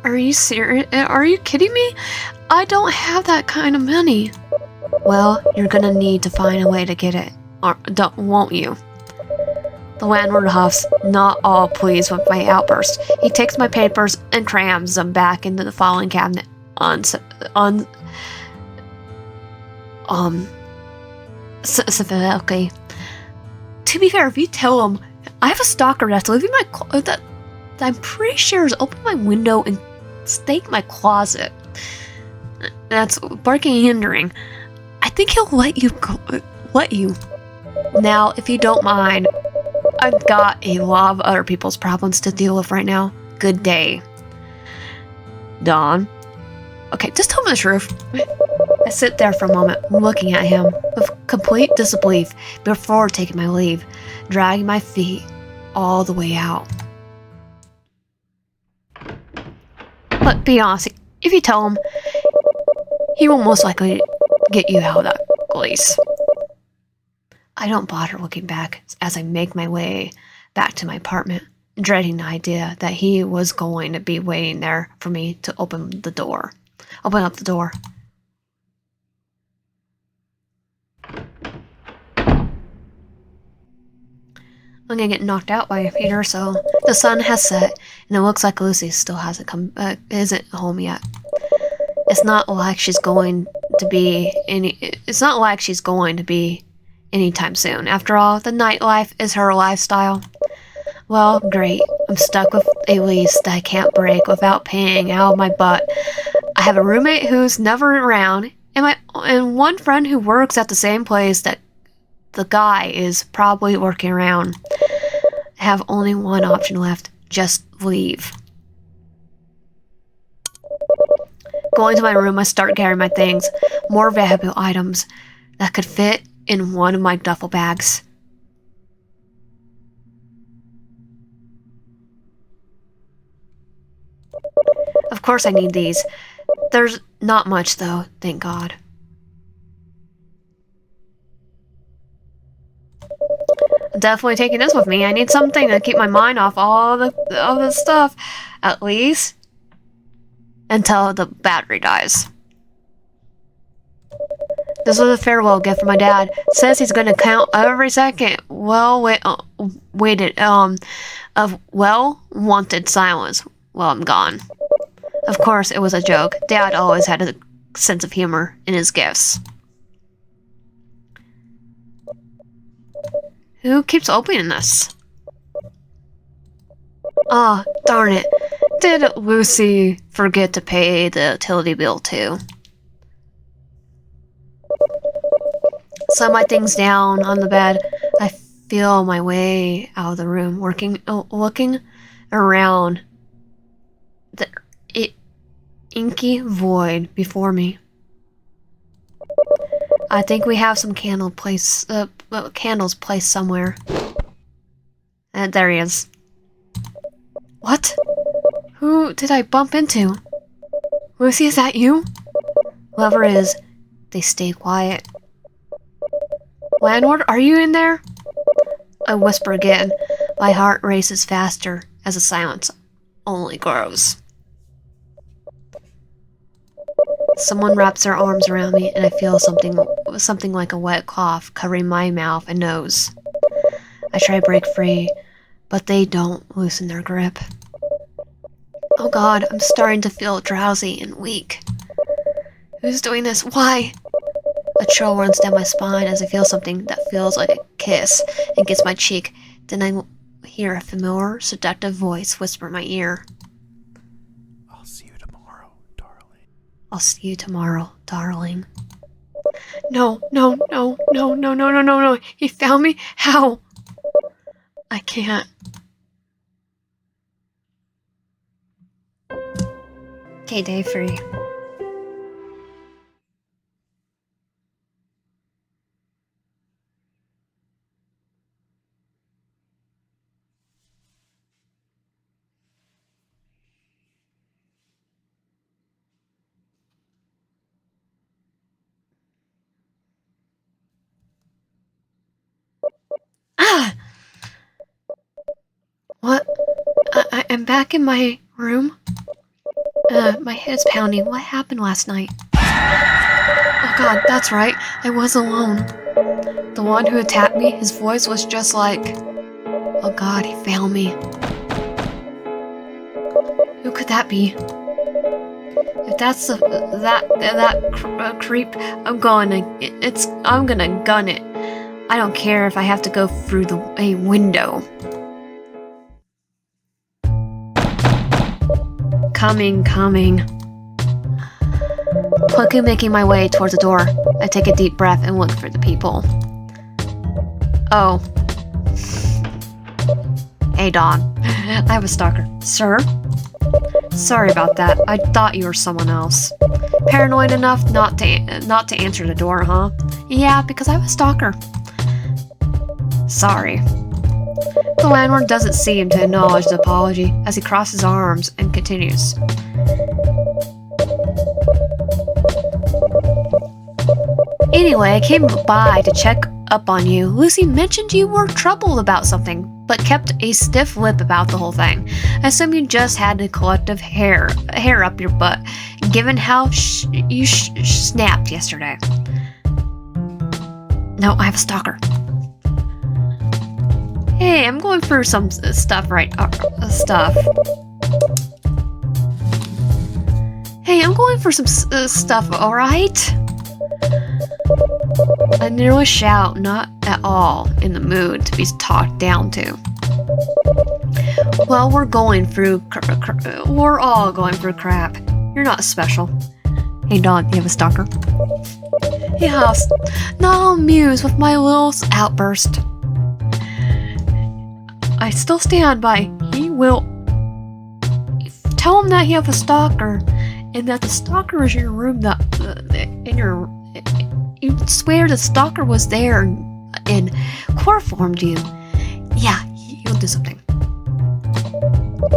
Are you serious? Are you kidding me? I don't have that kind of money. Well, you're gonna need to find a way to get it, won't you? The landlord huffs, not all pleased with my outburst. He takes my papers and crams them back into the filing cabinet. Okay. To be fair, if you tell him I have a stalker that's living in my that I'm pretty sure has opened my window and staked my closet, that's barking and hindering, I think he'll let you go. Now, if you don't mind, I've got a lot of other people's problems to deal with right now. Good day. Dawn. Okay, just tell me the truth. I sit there for a moment, looking at him with complete disbelief before taking my leave, dragging my feet all the way out. But be honest, if you tell him, he will most likely get you out of that place. I don't bother looking back as I make my way back to my apartment, dreading the idea that he was going to be waiting there for me to open up the door. I'm gonna get knocked out by Peter, so the sun has set, and it looks like Lucy still isn't home yet. It's not like she's going to be anytime soon. After all, the nightlife is her lifestyle. Well, great. I'm stuck with a lease that I can't break without paying out of my butt. I have a roommate who's never around, and one friend who works at the same place that the guy is probably working around. I have only one option left. Just leave. Going to my room, I start gathering my things, more valuable items that could fit in one of my duffel bags. Of course I need these. There's not much though, thank God. I'm definitely taking this with me. I need something to keep my mind off all the stuff, at least until the battery dies. This was a farewell gift from my dad. Says he's gonna count every second. Waited of well-wanted silence while I'm gone. Of course, it was a joke. Dad always had a sense of humor in his gifts. Who keeps opening this? Ah, darn it. Did Lucy forget to pay the utility bill too? Set my things down on the bed. I feel my way out of the room, looking around the inky void before me. I think we have some candles placed somewhere. And there he is. What? Who did I bump into? Lucy, is that you? Whoever it is, they stay quiet. Landlord, are you in there? I whisper again. My heart races faster as the silence only grows. Someone wraps their arms around me and I feel something like a wet cloth covering my mouth and nose. I try to break free, but they don't loosen their grip. Oh God, I'm starting to feel drowsy and weak. Who's doing this? Why? A chill runs down my spine as I feel something that feels like a kiss against my cheek. Then I hear a familiar, seductive voice whisper in my ear. I'll see you tomorrow, darling. I'll see you tomorrow, darling. No, no, no, no, no, no, no, no, no. He found me? How? I can't. Okay, day 3. Ah! What? I'm back in my room. My head's pounding. What happened last night? Oh God, that's right. I was alone. The one who attacked me, his voice was just like... Oh God, he found me. Who could that be? If that's that creep, I'm gonna gun it. I don't care if I have to go through a window. Coming. Quickly making my way towards the door, I take a deep breath and look for the people. Oh. Hey, Dawn. I have a stalker. Sir? Sorry about that. I thought you were someone else. Paranoid enough not to answer the door, huh? Yeah, because I have a stalker. Sorry. The landlord doesn't seem to acknowledge the apology as he crosses arms and continues. Anyway, I came by to check up on you. Lucy mentioned you were troubled about something, but kept a stiff lip about the whole thing. I assume you just had a collective hair up your butt, given how you snapped yesterday. No, I have a stalker. Hey, I'm going through some stuff Hey, I'm going for some stuff, alright? I nearly shout, not at all in the mood to be talked down to. Well, we're all going through crap. You're not special. Hey, Dawn, you have a stalker? Yes, not amused with my little outburst. I still stand by. He will... Tell him that you have a stalker, and that the stalker is in your room, you swear the stalker was there and chloroformed you. Yeah, he'll do something.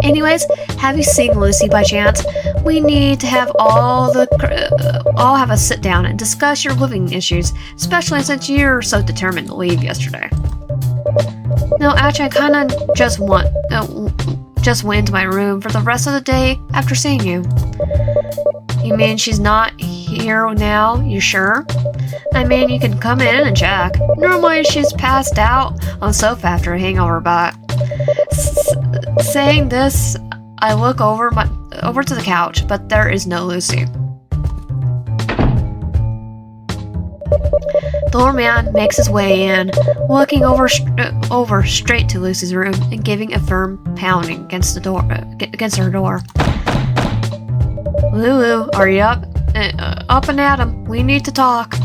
Anyways, have you seen Lucy by chance? We need to have all have a sit down and discuss your living issues, especially since you're so determined to leave yesterday. No, actually, I kind of just went into my room for the rest of the day after seeing you. You mean she's not here now? You sure? I mean, you can come in and check. Normally, she's passed out on the sofa after a hangover, but saying this, I look over to the couch, but there is no Lucy. The old man makes his way in, looking over straight to Lucy's room and giving a firm pounding against her door. Lulu, are you up? Up and at 'em. We need to talk.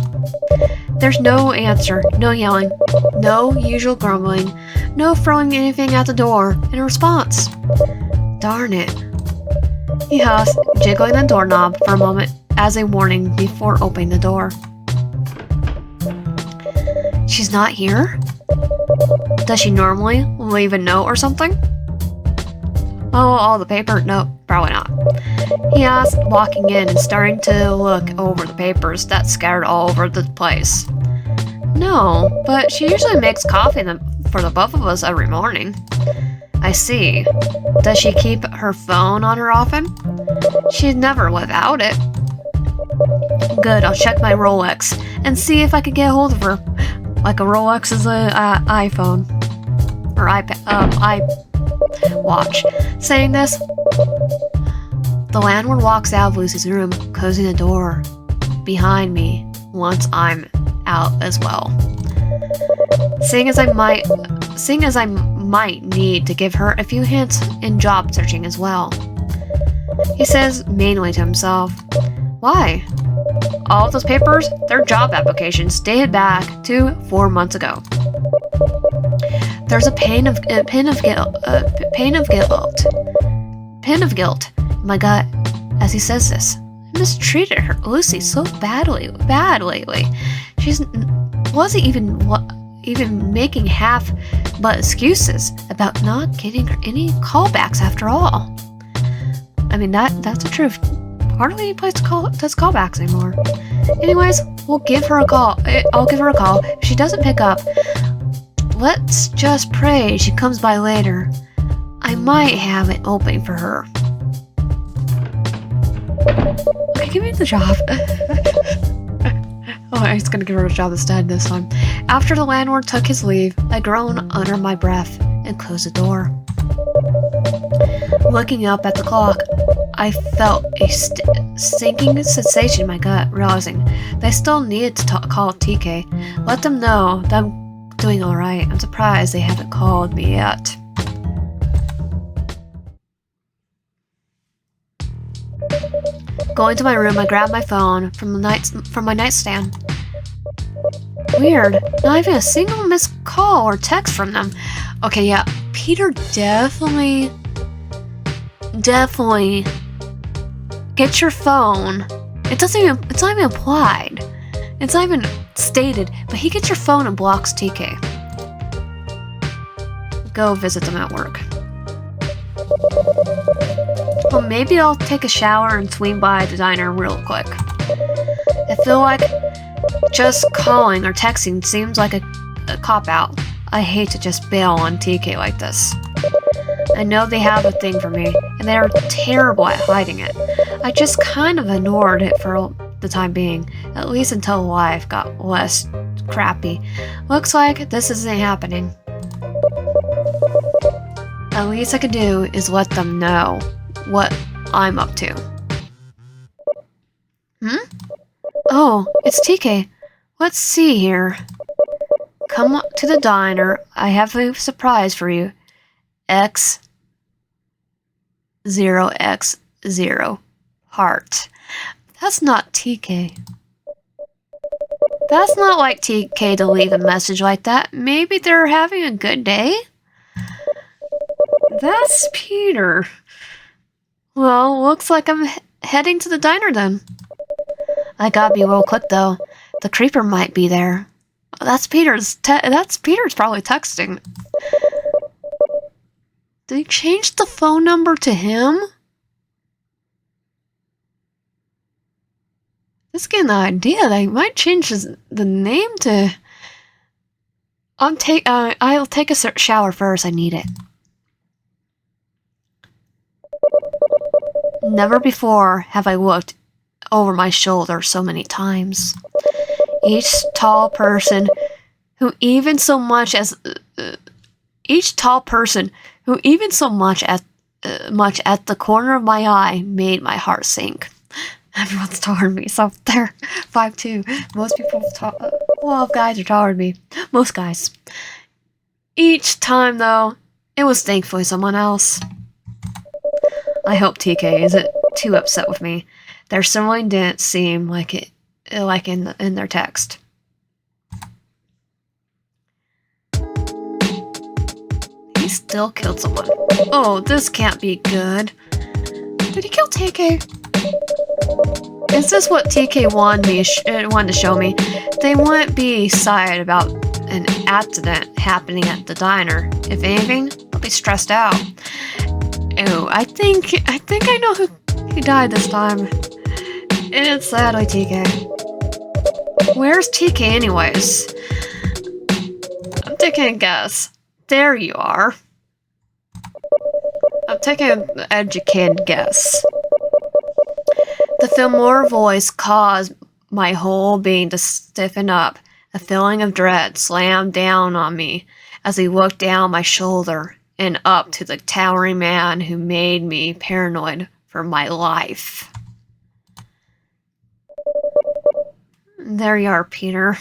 There's no answer, no yelling, no usual grumbling, no throwing anything at the door in response. Darn it. He huffs, jiggling the doorknob for a moment as a warning before opening the door. She's not here? Does she normally leave a note or something? Oh, all the paper? No, probably not. He asked, walking in and starting to look over the papers that scattered all over the place. No, but she usually makes coffee for the both of us every morning. I see. Does she keep her phone on her often? She'd never without it. Good, I'll check my Rolex and see if I can get a hold of her. Like a Rolex is an iPhone. Or iWatch. Saying this, the landlord walks out of Lucy's room, closing the door behind me once I'm out as well. Seeing as I might need to give her a few hints in job searching as well. He says mainly to himself, "Why? All of those papers, they're job applications dated back to 4 months ago." There's a pin of guilt in my gut as he says this. I mistreated her, Lucy, so bad lately. She wasn't even making half but excuses about not getting her any callbacks after all. I mean, that's the truth. Hardly any place does callbacks anymore. Anyways, we'll give her a call. I'll give her a call. If she doesn't pick up, let's just pray she comes by later. I might have an opening for her. Okay, give me the job. Oh, I was gonna give her a job instead this time. After the landlord took his leave, I groaned under my breath and closed the door. Looking up at the clock, I felt a sinking sensation in my gut, realizing that I still needed to call TK, let them know that I'm doing alright. I'm surprised they haven't called me yet. Going to my room, I grabbed my phone from my nightstand. Weird, not even a single missed call or text from them. Okay, yeah, Peter definitely get your phone. It's not even implied. It's not even stated, but he gets your phone and blocks TK. Go visit them at work. Well, maybe I'll take a shower and swing by the diner real quick. I feel like just calling or texting seems like a cop-out. I hate to just bail on TK like this. I know they have a thing for me, and they are terrible at hiding it. I just kind of ignored it for the time being, at least until life got less crappy. Looks like this isn't happening. At least I can do is let them know what I'm up to. Oh, it's TK. Let's see here. Come to the diner. I have a surprise for you. X0X0 heart. That's not TK. That's not like TK to leave a message like that. Maybe they're having a good day? That's Peter. Well, looks like I'm heading to the diner then. I gotta be real quick though. The creeper might be there. That's Peter's probably texting. Did he change the phone number to him? Just getting the idea that he might change the name to... I'll take a shower first. I need it. Never before have I looked over my shoulder so many times. Each tall person who even so much as the corner of my eye made my heart sink. Everyone's taller than me, so they're 5'2". Most people guys are taller than me. Most guys. Each time, though, it was thankfully someone else. I hope TK isn't too upset with me. There certainly didn't seem like it, like in their text. He still killed someone. Oh, this can't be good. Did he kill TK? Is this what TK wanted to show me? They wouldn't be excited about an accident happening at the diner. If anything, they'll be stressed out. Oh, I think I know who died this time. And it's sadly TK. Where's TK anyways? I'm taking a guess. There you are. I'm taking an educated guess. The familiar voice caused my whole being to stiffen up. A feeling of dread slammed down on me as he looked down my shoulder and up to the towering man who made me paranoid for my life. There you are, Peter.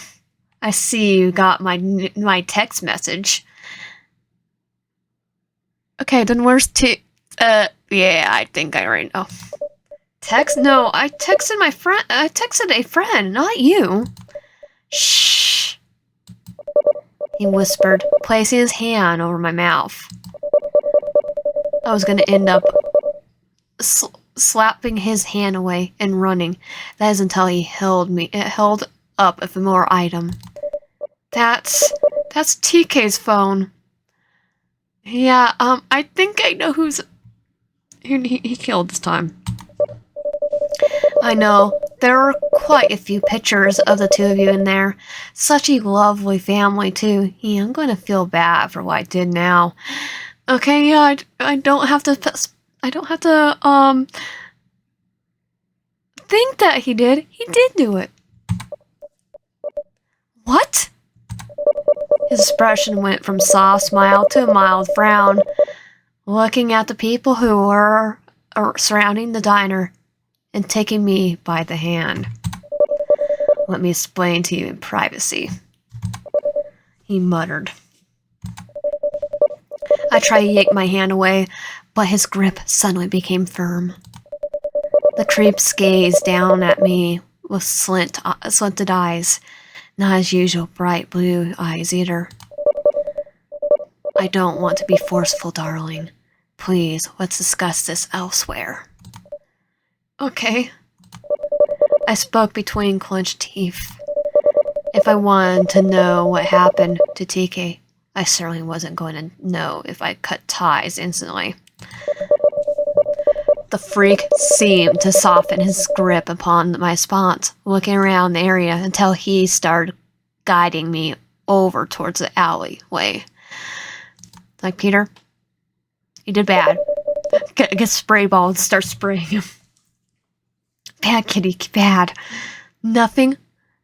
I see you got my text message. Okay, then where's yeah, I think I already know. Text? No, I texted my friend. I texted a friend, not you. Shh. He whispered, placing his hand over my mouth. I was going to end up slapping his hand away and running. That is until he held up a familiar item. That's TK's phone. Yeah, I think I know who he killed this time. I know, there are quite a few pictures of the two of you in there. Such a lovely family, too. Yeah, I'm going to feel bad for what I did now. Okay, yeah, I don't have to think that he did. He did do it. What? His expression went from soft smile to a mild frown, looking at the people who were surrounding the diner and taking me by the hand. Let me explain to you in privacy, he muttered. I tried to yank my hand away, but his grip suddenly became firm. The creeps gazed down at me with slanted eyes, not as usual bright blue eyes either. I don't want to be forceful, darling. Please, let's discuss this elsewhere. Okay. I spoke between clenched teeth. If I wanted to know what happened to TK, I certainly wasn't going to know if I cut ties instantly. The freak seemed to soften his grip upon my response, looking around the area until he started guiding me over towards the alleyway. Like, Peter, you did bad. Get a spray ball and start spraying him. Bad, kitty, bad. Nothing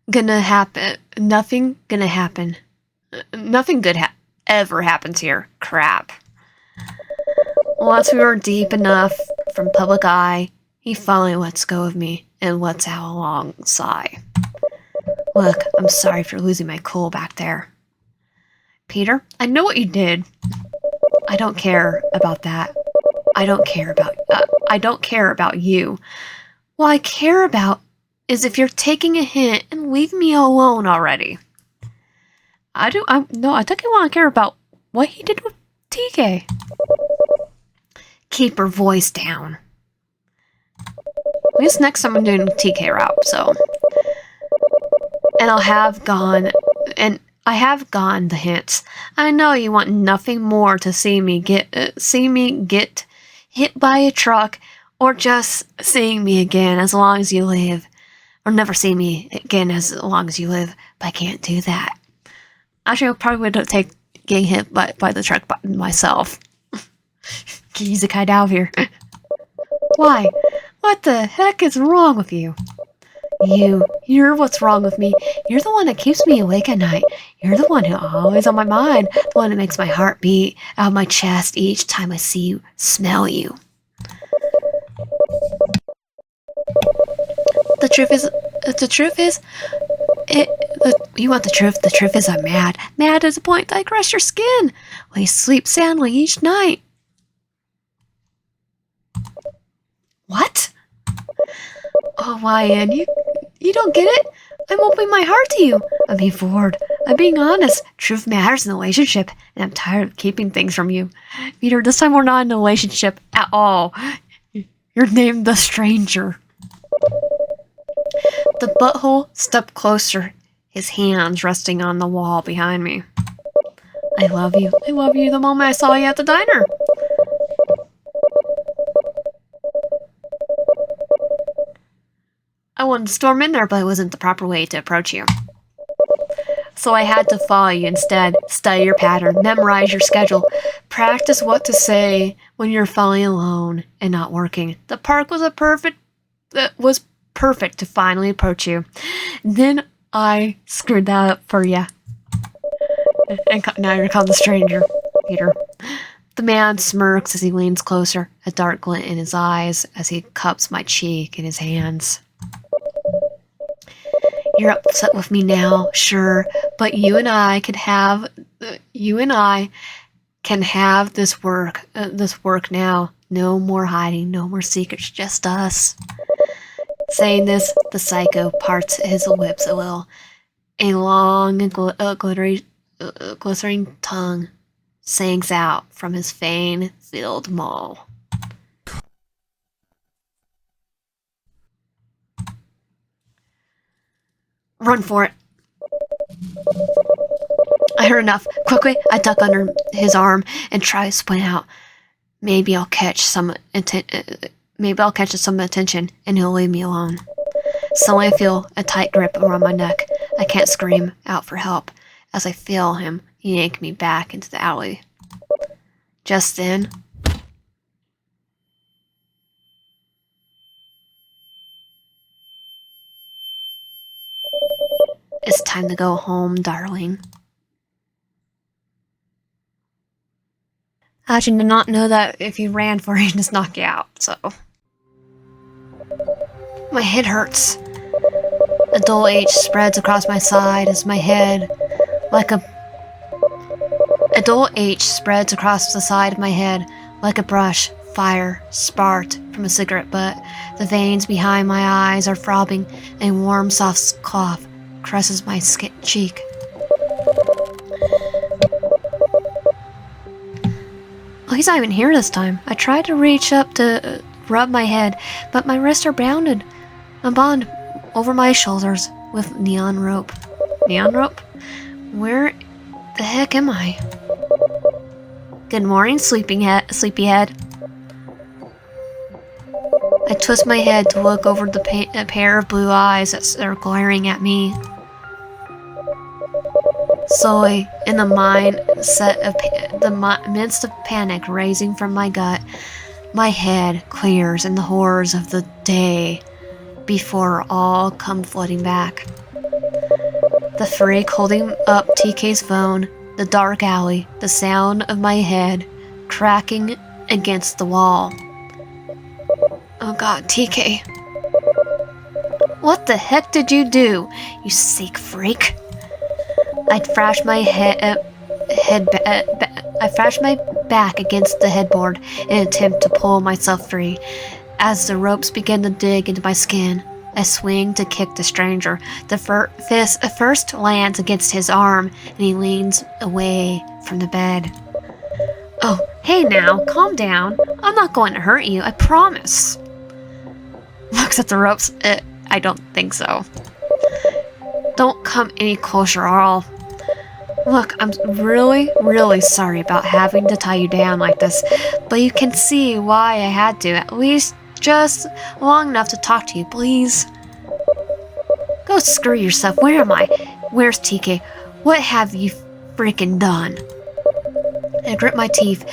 gonna happen. Nothing gonna happen. Nothing good ever happens here. Crap. Once we were deep enough from public eye, he finally lets go of me and lets out a long sigh. Look, I'm sorry for losing my cool back there. Peter, I know what you did. I don't care about that. I don't care about you. What I care about is if you're taking a hint and leave me alone already. I think I want to care about what he did with TK. Keep her voice down. I guess next time I'm doing TK route, so. And I I have gotten the hints. I know you want nothing more to see me get hit by a truck, or just seeing me again as long as you live, or never see me again as long as you live. But I can't do that. Actually, I probably would take getting hit by the truck by myself. Easy kite out of here. Why? What the heck is wrong with you? You're what's wrong with me. You're the one that keeps me awake at night. You're the one who always on my mind. The one that makes my heart beat out of my chest each time I see you, smell you. The truth is, you want the truth? The truth is I'm mad. Mad to the point that I crush your skin. While you sleep soundly each night. What? Oh, Ryan, you don't get it? I'm opening my heart to you. I'm being forward. I'm being honest. Truth matters in a relationship, and I'm tired of keeping things from you. Peter, this time we're not in a relationship at all. You're named the stranger. The butthole stepped closer, his hands resting on the wall behind me. I love you. I love you the moment I saw you at the diner. I wanted to storm in there, but it wasn't the proper way to approach you. So I had to follow you instead, study your pattern, memorize your schedule, practice what to say when you're feeling alone and not working. The park was perfect to finally approach you. Then I screwed that up for you. And now you're called the stranger, Peter. The man smirks as he leans closer, a dark glint in his eyes as he cups my cheek in his hands. You're upset with me now, sure, but you and I can have this work now. No more hiding, no more secrets, just us. Saying this, the psycho parts his lips a little. A long and glittering tongue sinks out from his fang-filled maw. Run for it. I heard enough. Quickly, I duck under his arm and try to sprint out. Maybe I'll catch some attention, and he'll leave me alone. Suddenly, I feel a tight grip around my neck. I can't scream out for help as I feel him yank me back into the alley. Just then, it's time to go home, darling. I actually did not know that if you ran for it, just knock you out, so. My head hurts. A dull ache spreads across my side as my head, A dull ache spreads across the side of my head like a brush fire sparked from a cigarette butt. The veins behind my eyes are throbbing, and a warm, soft cough caresses my cheek. Oh, he's not even here this time. I tried to reach up to rub my head, but my wrists are bound over my shoulders with neon rope. Neon rope? Where the heck am I? Good morning, sleepyhead. I twist my head to look over a pair of blue eyes that are glaring at me. Slowly, in the midst of panic raising from my gut, my head clears and the horrors of the day before all come flooding back. The freak holding up TK's phone, the dark alley, the sound of my head cracking against the wall. Oh god, TK. What the heck did you do, you sick freak? I thrashed my back against the headboard in an attempt to pull myself free. As the ropes begin to dig into my skin, I swing to kick the stranger. The fist first lands against his arm, and he leans away from the bed. Oh, hey now, calm down. I'm not going to hurt you, I promise. Looks at the ropes. I don't think so. Don't come any closer or Look, I'm really, really sorry about having to tie you down like this, but you can see why I had to, at least just long enough to talk to you, please. Go screw yourself. Where am I? Where's TK? What have you freaking done? I grip my teeth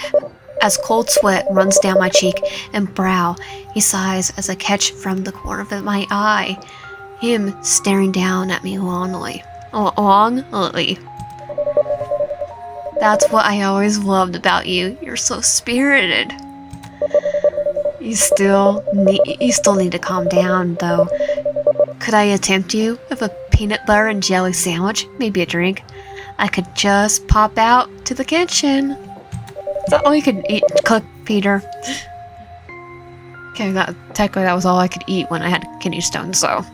as cold sweat runs down my cheek and brow. He sighs as I catch from the corner of my eye him staring down at me longingly. That's what I always loved about you. You're so spirited. You still need to calm down, though. Could I tempt you with a peanut butter and jelly sandwich? Maybe a drink? I could just pop out to the kitchen. Is that all you could cook, Peter? Okay, technically that was all I could eat when I had kidney stones, so...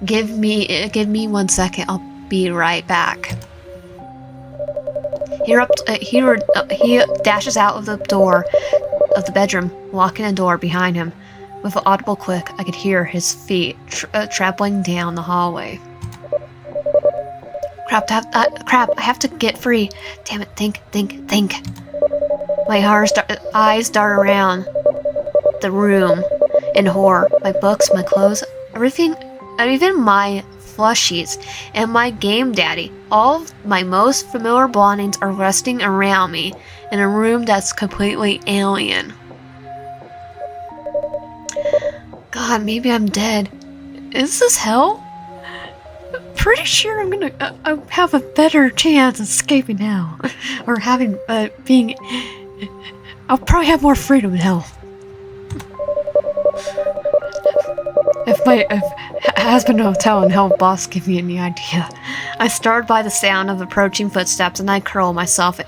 Give me 1 second, I'll be right back. He dashes out of the door of the bedroom, locking the door behind him. With an audible click, I could hear his feet trampling down the hallway. Crap, I have to get free. Damn it, think. My eyes dart around the room in horror. My books, my clothes, everything, even my plushies and my game daddy. All of my most familiar belongings are resting around me in a room that's completely alien. God, maybe I'm dead. Is this hell? Pretty sure I have a better chance of escaping hell. Or having, I'll probably have more freedom in hell. If husband hotel and hell boss give me any idea. I startled by the sound of approaching footsteps and I curl myself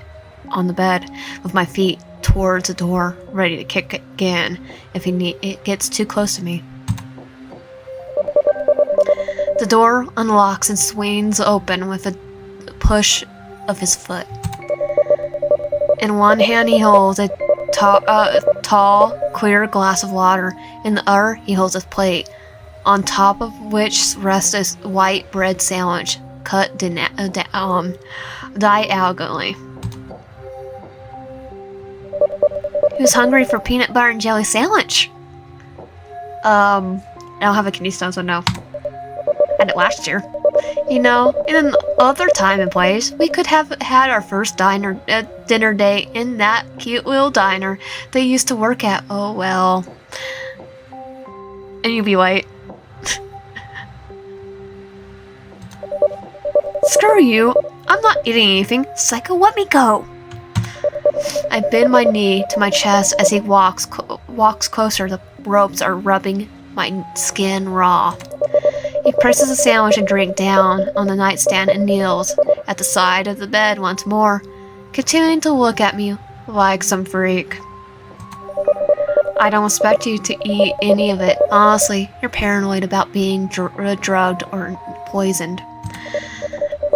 on the bed with my feet towards the door, ready to kick again if it gets too close to me. The door unlocks and swings open with a push of his foot. In one hand he holds a tall, clear glass of water. In the other he holds a plate, on top of which rests a white bread sandwich cut diagonally. Who's hungry for peanut butter and jelly sandwich? I don't have a kidney stone, so no. I had it last year. You know, in another time and place, we could have had our first dinner date in that cute little diner they used to work at. Oh well. And you'd be late. Screw you! I'm not eating anything. Psycho, let me go! I bend my knee to my chest as he walks closer. The ropes are rubbing my skin raw. He presses a sandwich and drink down on the nightstand and kneels at the side of the bed once more, continuing to look at me like some freak. I don't expect you to eat any of it. Honestly, you're paranoid about being drugged or poisoned.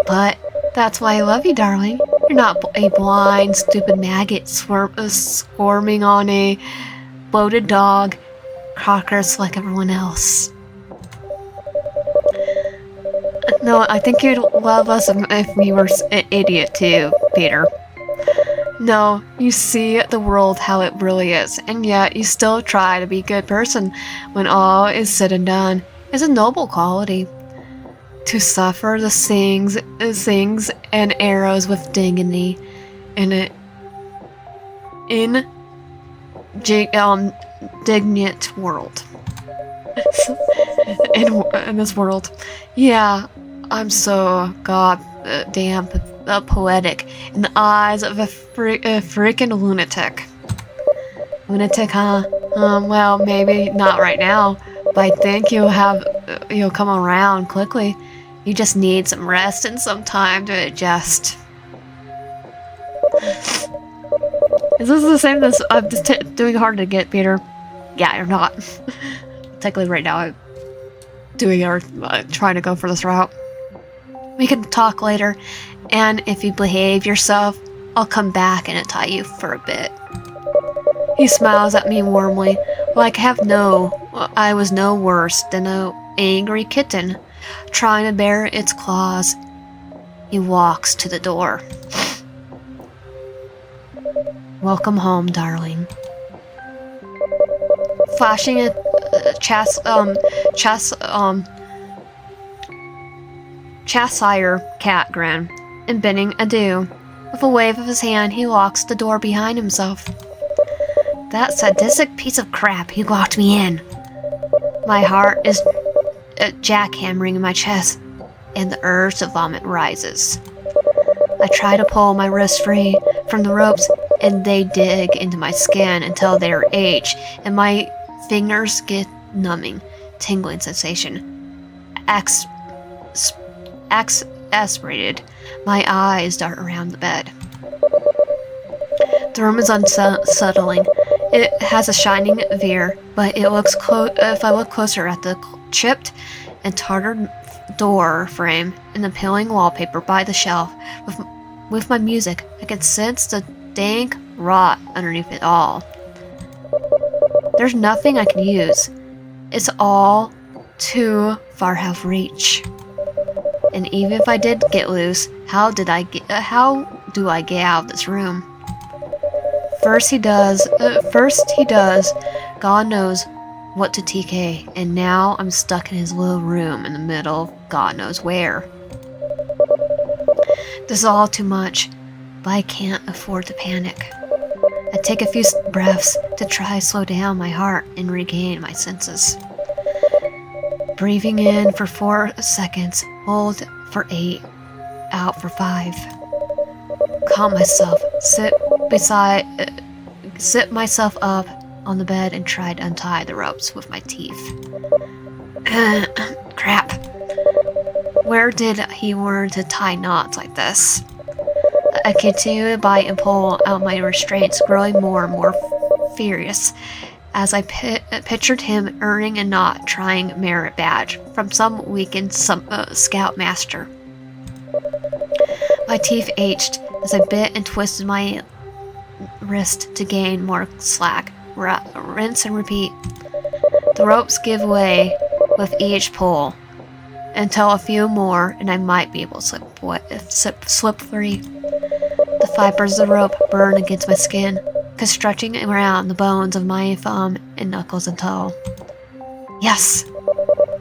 But that's why I love you, darling. You're not a blind, stupid maggot squirming on a bloated dog carcass like everyone else. No, I think you'd love us if we were an idiot too, Peter. No, you see the world how it really is, and yet you still try to be a good person when all is said and done. It's a noble quality. To suffer the slings and arrows with dignity in an indignant world. in this world. Yeah, I'm so goddamn poetic in the eyes of a freaking lunatic. Lunatic, huh? Well, maybe not right now, but I think you'll come around quickly. You just need some rest and some time to adjust. Is this the same as I'm just doing hard to get, Peter? Yeah, you're not. Technically, right now, I'm doing or trying to go for this route. We can talk later, and if you behave yourself, I'll come back and tie you for a bit. He smiles at me warmly, like I was no worse than an angry kitten trying to bear its claws. He walks to the door. Welcome home, darling. Flashing a Cheshire cat grin and bidding adieu. With a wave of his hand, he locks the door behind himself. That sadistic piece of crap, he locked me in. My heart is jackhammering in my chest, and the urge to vomit rises. I try to pull my wrists free from the ropes, and they dig into my skin until they're aged, and my fingers get numbing, tingling sensation. Aspirated, my eyes dart around the bed. The room is unsettling. It has a shining veneer, but if I look closer at the chipped and tattered door frame and the peeling wallpaper by the shelf, with my music, I can sense the dank rot underneath it all. There's nothing I can use. It's all too far out of reach. And even if I did get loose, how do I get out of this room? First he does, God knows what to TK, and now I'm stuck in his little room in the middle of God knows where. This is all too much, but I can't afford to panic. I take a few breaths to try to slow down my heart and regain my senses. Breathing in for 4 seconds, hold for 8, out for 5. Calm myself, sit myself up on the bed and try to untie the ropes with my teeth. Crap. Where did he learn to tie knots like this? I continue to bite and pull out my restraints, growing more and more furious as I pictured him earning a not trying merit badge from some weakened scoutmaster. My teeth ached as I bit and twisted my wrist to gain more slack. Rinse and repeat. The ropes give way with each pull until a few more and I might be able to slip free. The fibers of the rope burn against my skin, stretching around the bones of my thumb and knuckles and toe. Yes!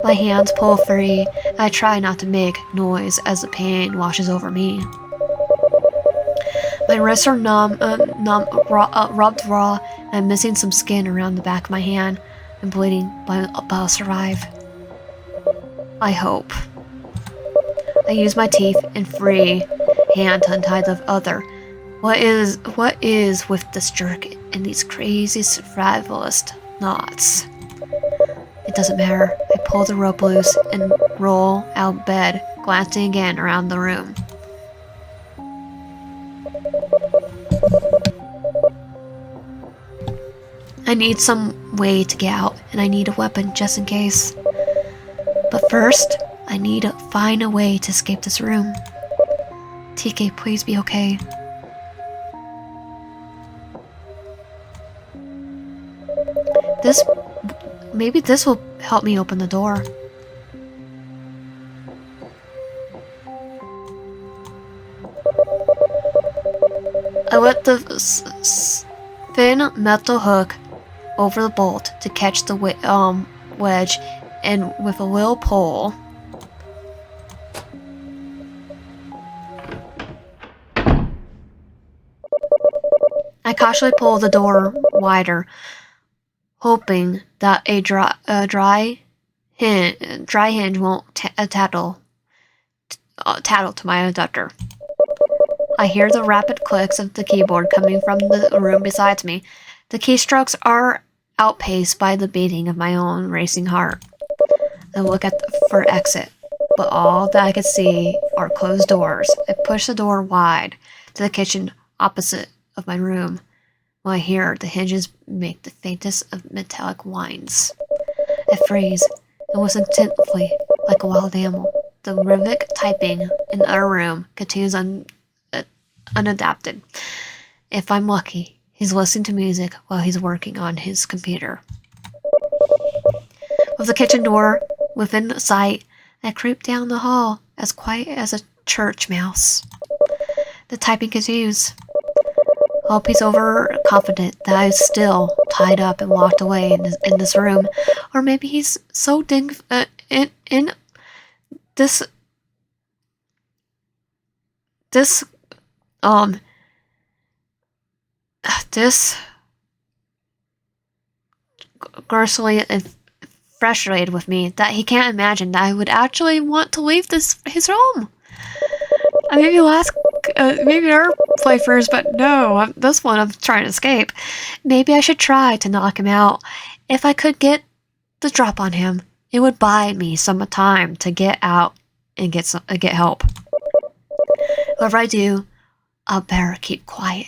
My hands pull free, and I try not to make noise as the pain washes over me. My wrists are rubbed raw, and I'm missing some skin around the back of my hand. I'm bleeding, but I'll survive. I hope. I use my teeth and free hand to untie the other. What is with this jerk and these crazy survivalist knots? It doesn't matter. I pull the rope loose and roll out of bed, glancing again around the room. I need some way to get out, and I need a weapon just in case. But first, I need to find a way to escape this room. TK, please be okay. Maybe this will help me open the door. I let the thin metal hook over the bolt to catch the wedge, and with a little pull, I cautiously pull the door wider, hoping that a dry hinge won't tattle to my abductor. I hear the rapid clicks of the keyboard coming from the room beside me. The keystrokes are outpaced by the beating of my own racing heart. I look for exit, but all that I could see are closed doors. I push the door wide to the kitchen opposite of my room, while I hear the hinges make the faintest of metallic whines. I freeze and listen intently, like a wild animal. The rhythmic typing in our room continues unadapted. If I'm lucky, he's listening to music while he's working on his computer. With the kitchen door within sight, I creep down the hall as quiet as a church mouse. The typing continues. Hope he's overconfident that I'm still tied up and locked away in this room. Or maybe he's so in this grossly frustrated with me that he can't imagine that I would actually want to leave his home. Maybe he'll ask, maybe there are playthroughs, but no, this one I'm trying to escape. Maybe I should try to knock him out. If I could get the drop on him, it would buy me some time to get out and get help. Whatever I do, I'll better keep quiet.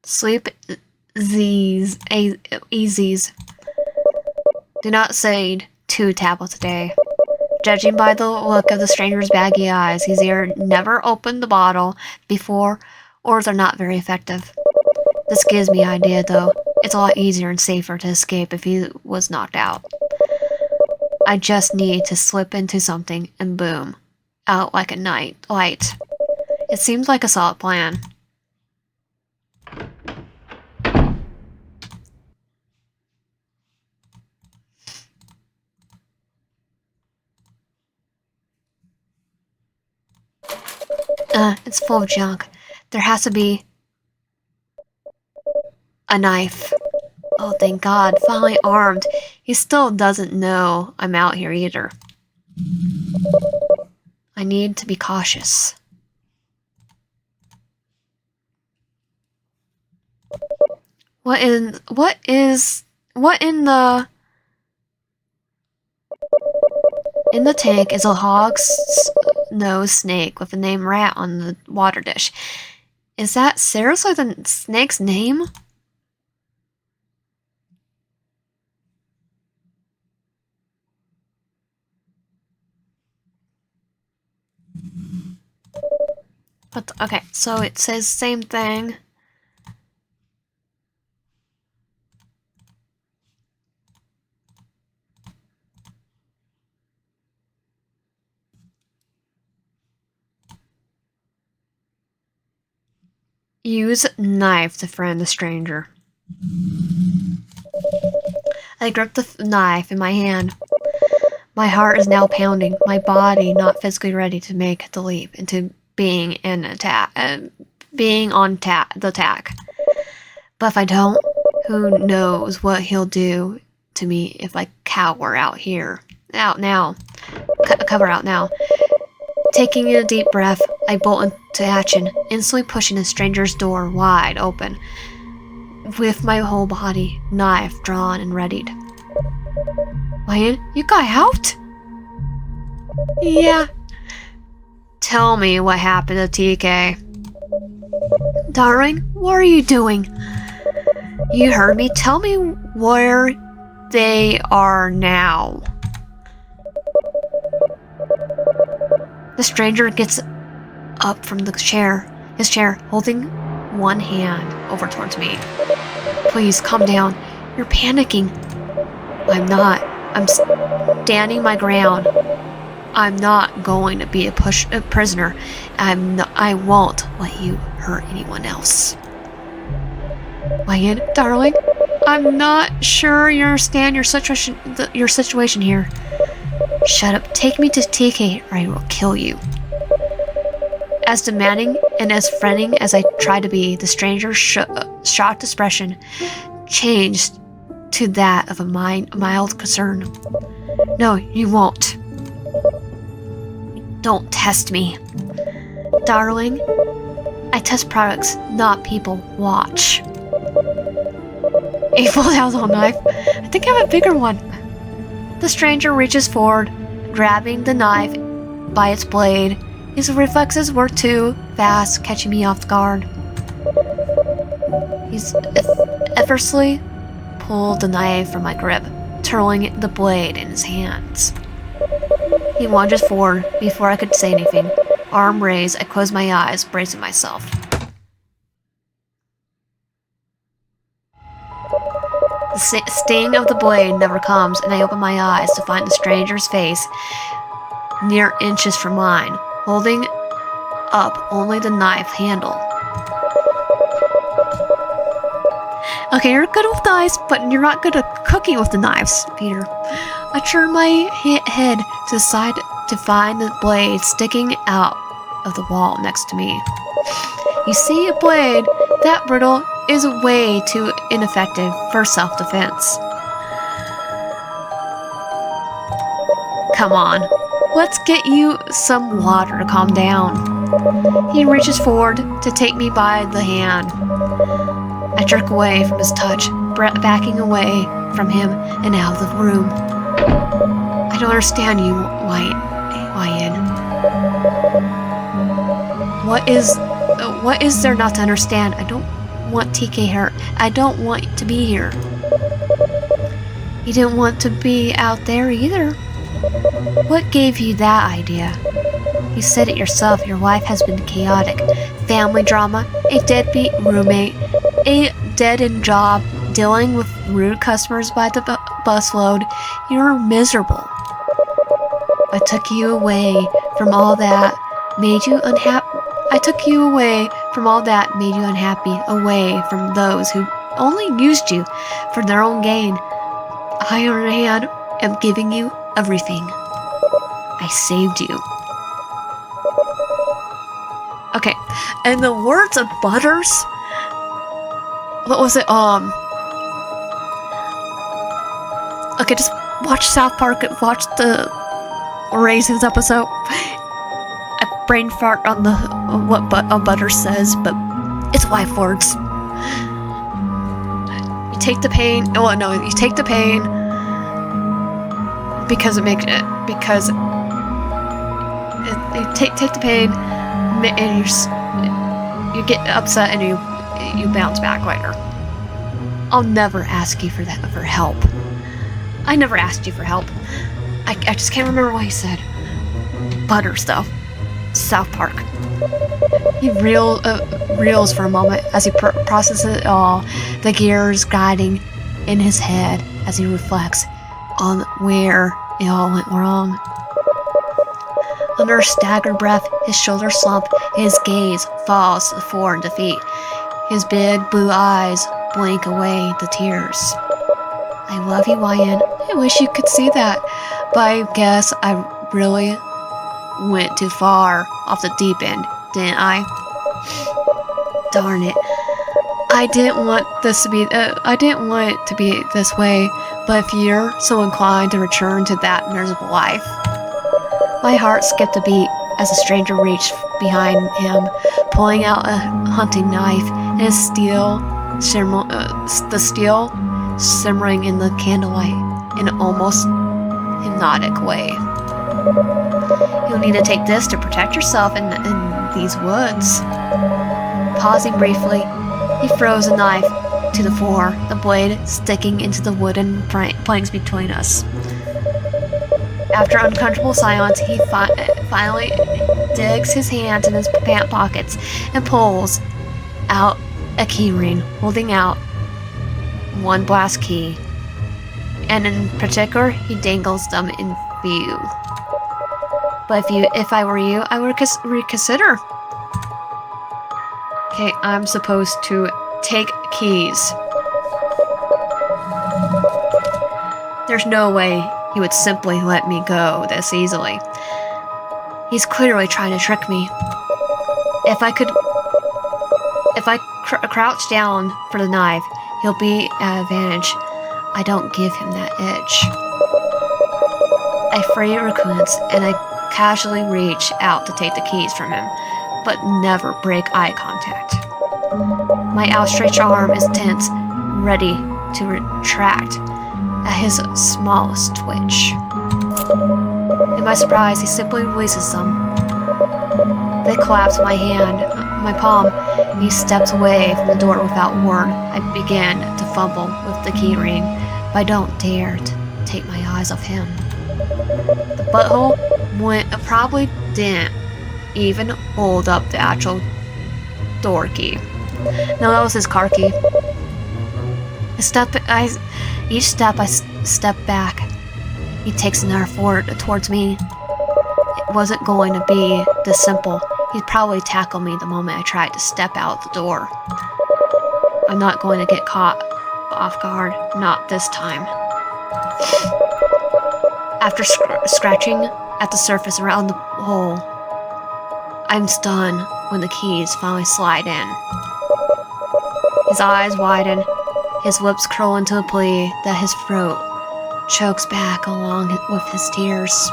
Sleep easies. Do not say 2 tablets a day. Judging by the look of the stranger's baggy eyes, he's either never opened the bottle before or they're not very effective. This gives me an idea, though. It's a lot easier and safer to escape if he was knocked out. I just need to slip into something and boom, out like a night light. It seems like a solid plan. It's full of junk. There has to be a knife. Oh, thank God, finally armed. He still doesn't know I'm out here either. I need to be cautious. What in the tank is a hog-nosed snake with the name Rat on the water dish. Is that seriously the snake's name? But okay, so it says same thing. Use knife to friend the stranger. I grip the knife in my hand. My heart is now pounding, my body not physically ready to make the leap into being on the attack. But if I don't, who knows what he'll do to me if I cower out here. Cover out now. Taking a deep breath, I bolt into action, instantly pushing the stranger's door wide open, with my whole body, knife drawn and readied. Wayne, you got out? Yeah. Tell me what happened to TK. Darling, what are you doing? You heard me. Tell me where they are now. The stranger gets up from his chair, holding one hand over towards me. Please, calm down. You're panicking. I'm not. I'm standing my ground. I'm not going to be a prisoner. I won't let you hurt anyone else. Wayne, darling, I'm not sure you understand your situation here. Shut up. Take me to TK or I will kill you. As demanding and as friendly as I tried to be, the stranger's shocked expression changed to that of a mild concern. No, you won't. Don't test me. Darling, I test products, not people. Watch. He pulled out a knife. I think I have a bigger one. The stranger reaches forward, grabbing the knife by its blade. His reflexes were too fast, catching me off guard. He's effortlessly pulled the knife from my grip, twirling the blade in his hands. He lunges forward before I could say anything. Arm raised, I closed my eyes, bracing myself. The sting of the blade never comes, and I open my eyes to find the stranger's face near inches from mine, holding up only the knife handle. Okay, you're good with knives, but you're not good at cooking with the knives, Peter. I turn my head to the side to find the blade sticking out of the wall next to me. You see, a blade that brittle is way too ineffective for self-defense. Come on, let's get you some water to calm down. He reaches forward to take me by the hand. I jerk away from his touch, backing away from him and out of the room. I don't understand you, Wyan. What is there not to understand? I don't want TK hurt. I don't want to be here. You didn't want to be out there either. What gave you that idea? You said it yourself. Your life has been chaotic. Family drama, a deadbeat roommate, a dead-end job, dealing with rude customers by the busload. You're miserable. I took you away from all that made you unhappy. Away from those who only used you for their own gain. I, on the other hand, am giving you everything. I saved you. Okay, and the words of Butters. What was it? Okay, just watch South Park. Watch the Raisins episode. I brain fart on the what Butters says, but it's life words. You take the pain. Oh no, you take the pain because it makes it you take the pain and you get upset and you bounce back later. I'll never ask you for help. I never asked you for help. I just can't remember what he said. Butters though. South Park. He reels for a moment as he processes it all, the gears guiding in his head as he reflects on where it all went wrong. Under a staggered breath, his shoulders slump, his gaze falls to the floor in defeat. His big blue eyes blink away the tears. I love you, Wyan. I wish you could see that, but I guess I really went too far off the deep end, didn't I? Darn it. I didn't want it to be this way, but if you're so inclined to return to that miserable life. My heart skipped a beat as a stranger reached behind him, pulling out a hunting knife and the steel simmering in the candlelight in an almost hypnotic way. You'll need to take this to protect yourself in these woods. Pausing briefly, he throws a knife to the floor, the blade sticking into the wooden planks between us. After uncomfortable silence, he finally digs his hands in his pant pockets and pulls out a key ring, holding out one brass key. And in particular, he dangles them in view. But if I were you, I would reconsider. Okay, I'm supposed to take keys. There's no way he would simply let me go this easily. He's clearly trying to trick me. If I crouch down for the knife, he'll be at advantage. I don't give him that edge. I free Raccoons and I casually reach out to take the keys from him, but never break eye contact. My outstretched arm is tense, ready to retract at his smallest twitch. In my surprise, he simply releases them. They collapse in my palm, He steps away from the door without word. I begin to fumble with the key ring, but I don't dare to take my eyes off him. The butthole probably didn't even hold up the actual door key. No, that was his car key. Each step I step back, he takes another forward towards me. It wasn't going to be this simple. He'd probably tackle me the moment I tried to step out the door. I'm not going to get caught off guard, not this time. After scratching at the surface around the hole, I'm stunned when the keys finally slide in. His eyes widen, his lips curl into a plea that his throat chokes back along with his tears.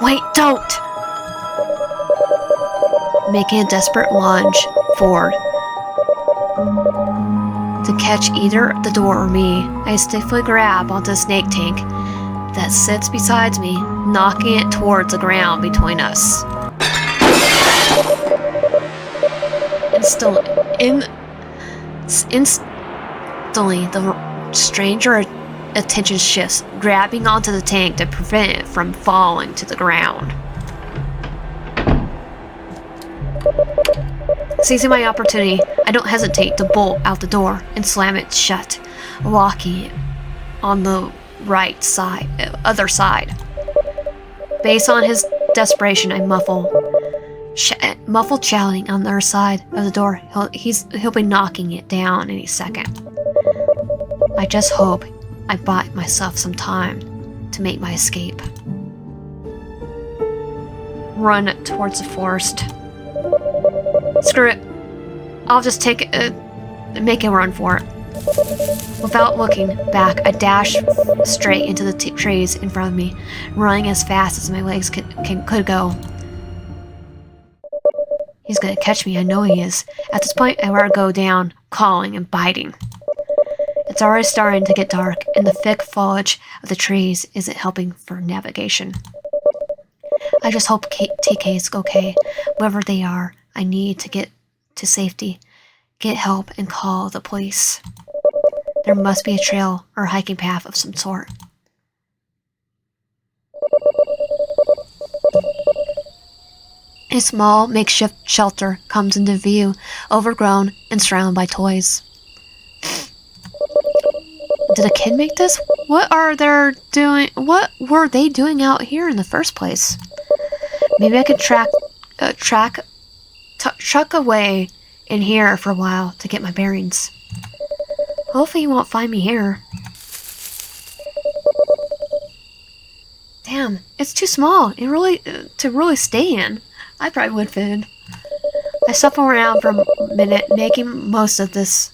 Wait, don't! Making a desperate lunge forward to catch either the door or me, I stiffly grab onto the snake tank that sits beside me, knocking it towards the ground between us. Instantly, the stranger attention shifts, grabbing onto the tank to prevent it from falling to the ground. Seizing my opportunity, I don't hesitate to bolt out the door and slam it shut, locking it on the other side. Based on his desperation, I muffled shouting on the other side of the door. He'll be knocking it down any second. I just hope I bought myself some time to make my escape. Run towards the forest. Screw it. I'll just make a run for it. Without looking back, I dash straight into the trees in front of me, running as fast as my legs could go. He's gonna catch me, I know he is. At this point, I let her go down, calling and biting. It's already starting to get dark, and the thick foliage of the trees isn't helping for navigation. I just hope TK is okay. Wherever they are, I need to get to safety, get help, and call the police. There must be a trail or a hiking path of some sort. A small makeshift shelter comes into view, overgrown and surrounded by toys. Did a kid make this? What were they doing out here in the first place? Maybe I could truck away in here for a while to get my bearings. Hopefully he won't find me here. Damn, it's too small. To really stay in. I probably would fit in. I shuffle around for a minute, making most of this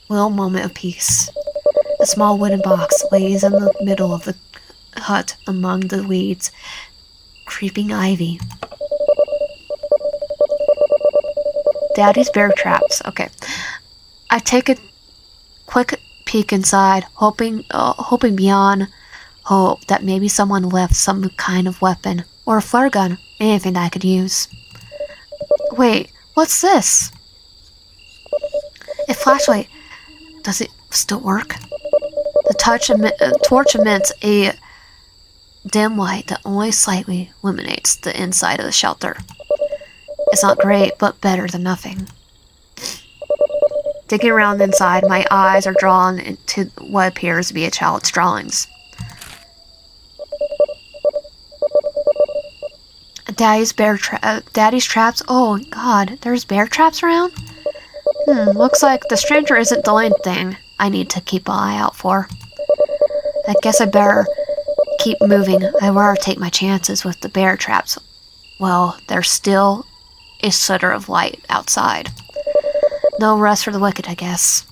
little moment of peace. A small wooden box lays in the middle of the hut among the weeds. Creeping ivy. Daddy's bear traps. Okay. I take a quick peek inside, hoping beyond hope that maybe someone left some kind of weapon or a flare gun, anything I could use. Wait, what's this? A flashlight. Does it still work? The torch emits a dim light that only slightly illuminates the inside of the shelter. It's not great, but better than nothing. Digging around inside, my eyes are drawn into what appears to be a child's drawings. Daddy's traps. Oh God, there's bear traps around? Looks like the stranger isn't the only thing I need to keep an eye out for. I guess I better keep moving. I rather take my chances with the bear traps. Well, there's still a sliver of light outside. No rest for the wicked, I guess.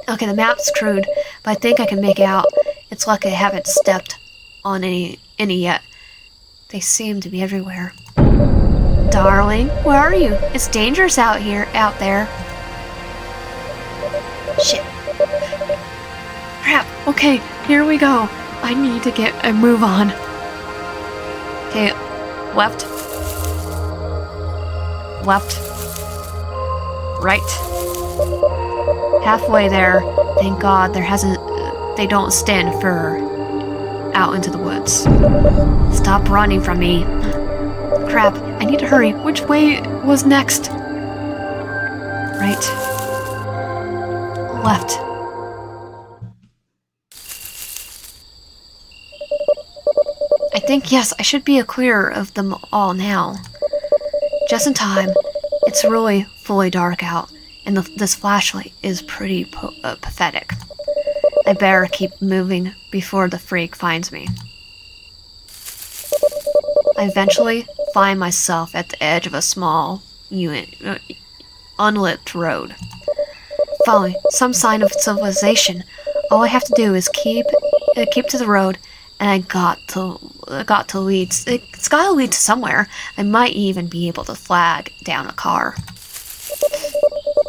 Okay, the map's crude, but I think I can make it out. It's lucky I haven't stepped on any yet. They seem to be everywhere. Darling, where are you? It's dangerous out there. Shit. Crap. Okay, here we go. I need to get a move on. Okay, left. left, right. Halfway there, thank God they don't stand fur out into the woods. Stop running from me. Crap, I need to hurry. Which way was next? Right. Left. I think, yes, I should be clear of them all now. Just in time. It's really fully dark out, and this flashlight is pretty pathetic. I better keep moving before the freak finds me. I eventually find myself at the edge of a small, unlit road. Finally, some sign of civilization. All I have to do is keep to the road, and I got to lead. It's gotta lead to somewhere. I might even be able to flag down a car.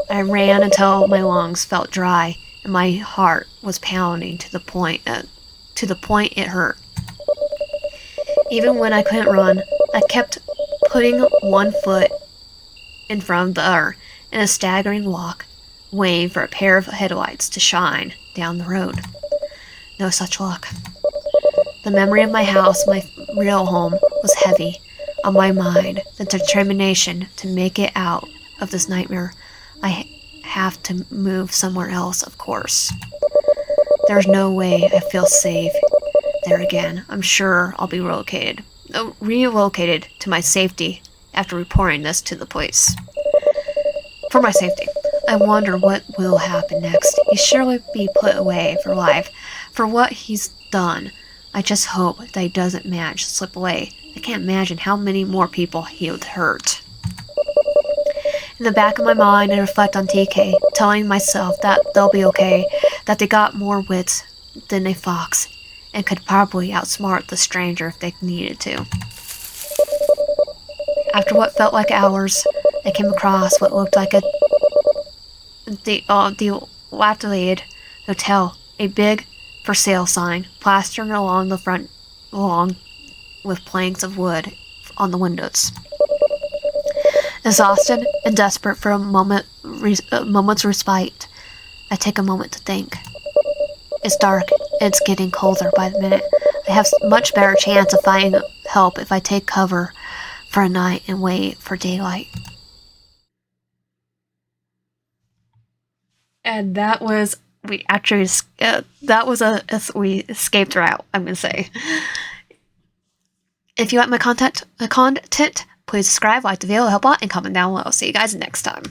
I ran until my lungs felt dry, and my heart was pounding to the point it hurt. Even when I couldn't run, I kept putting one foot in front of the other in a staggering walk, waiting for a pair of headlights to shine down the road. No such luck. The memory of my house, my real home, was heavy on my mind. The determination to make it out of this nightmare. I have to move somewhere else, of course. There's no way I feel safe there again. I'm sure I'll be relocated to my safety after reporting this to the police. For my safety. I wonder what will happen next. He'll surely be put away for life for what he's done. I just hope that he doesn't manage to slip away. I can't imagine how many more people he would hurt. In the back of my mind, I reflect on TK, telling myself that they'll be okay, that they got more wits than a fox, and could probably outsmart the stranger if they needed to. After what felt like hours, I came across what looked like the dilapidated hotel, a big for sale sign plastered along the front lawn with planks of wood on the windows. Exhausted and desperate for a moment's respite, I take a moment to think. It's dark, and it's getting colder by the minute. I have much better chance of finding help if I take cover for a night and wait for daylight. And that was, we escaped route, I'm gonna say. If you like my content, please subscribe, like the video, help out, and comment down below. See you guys next time.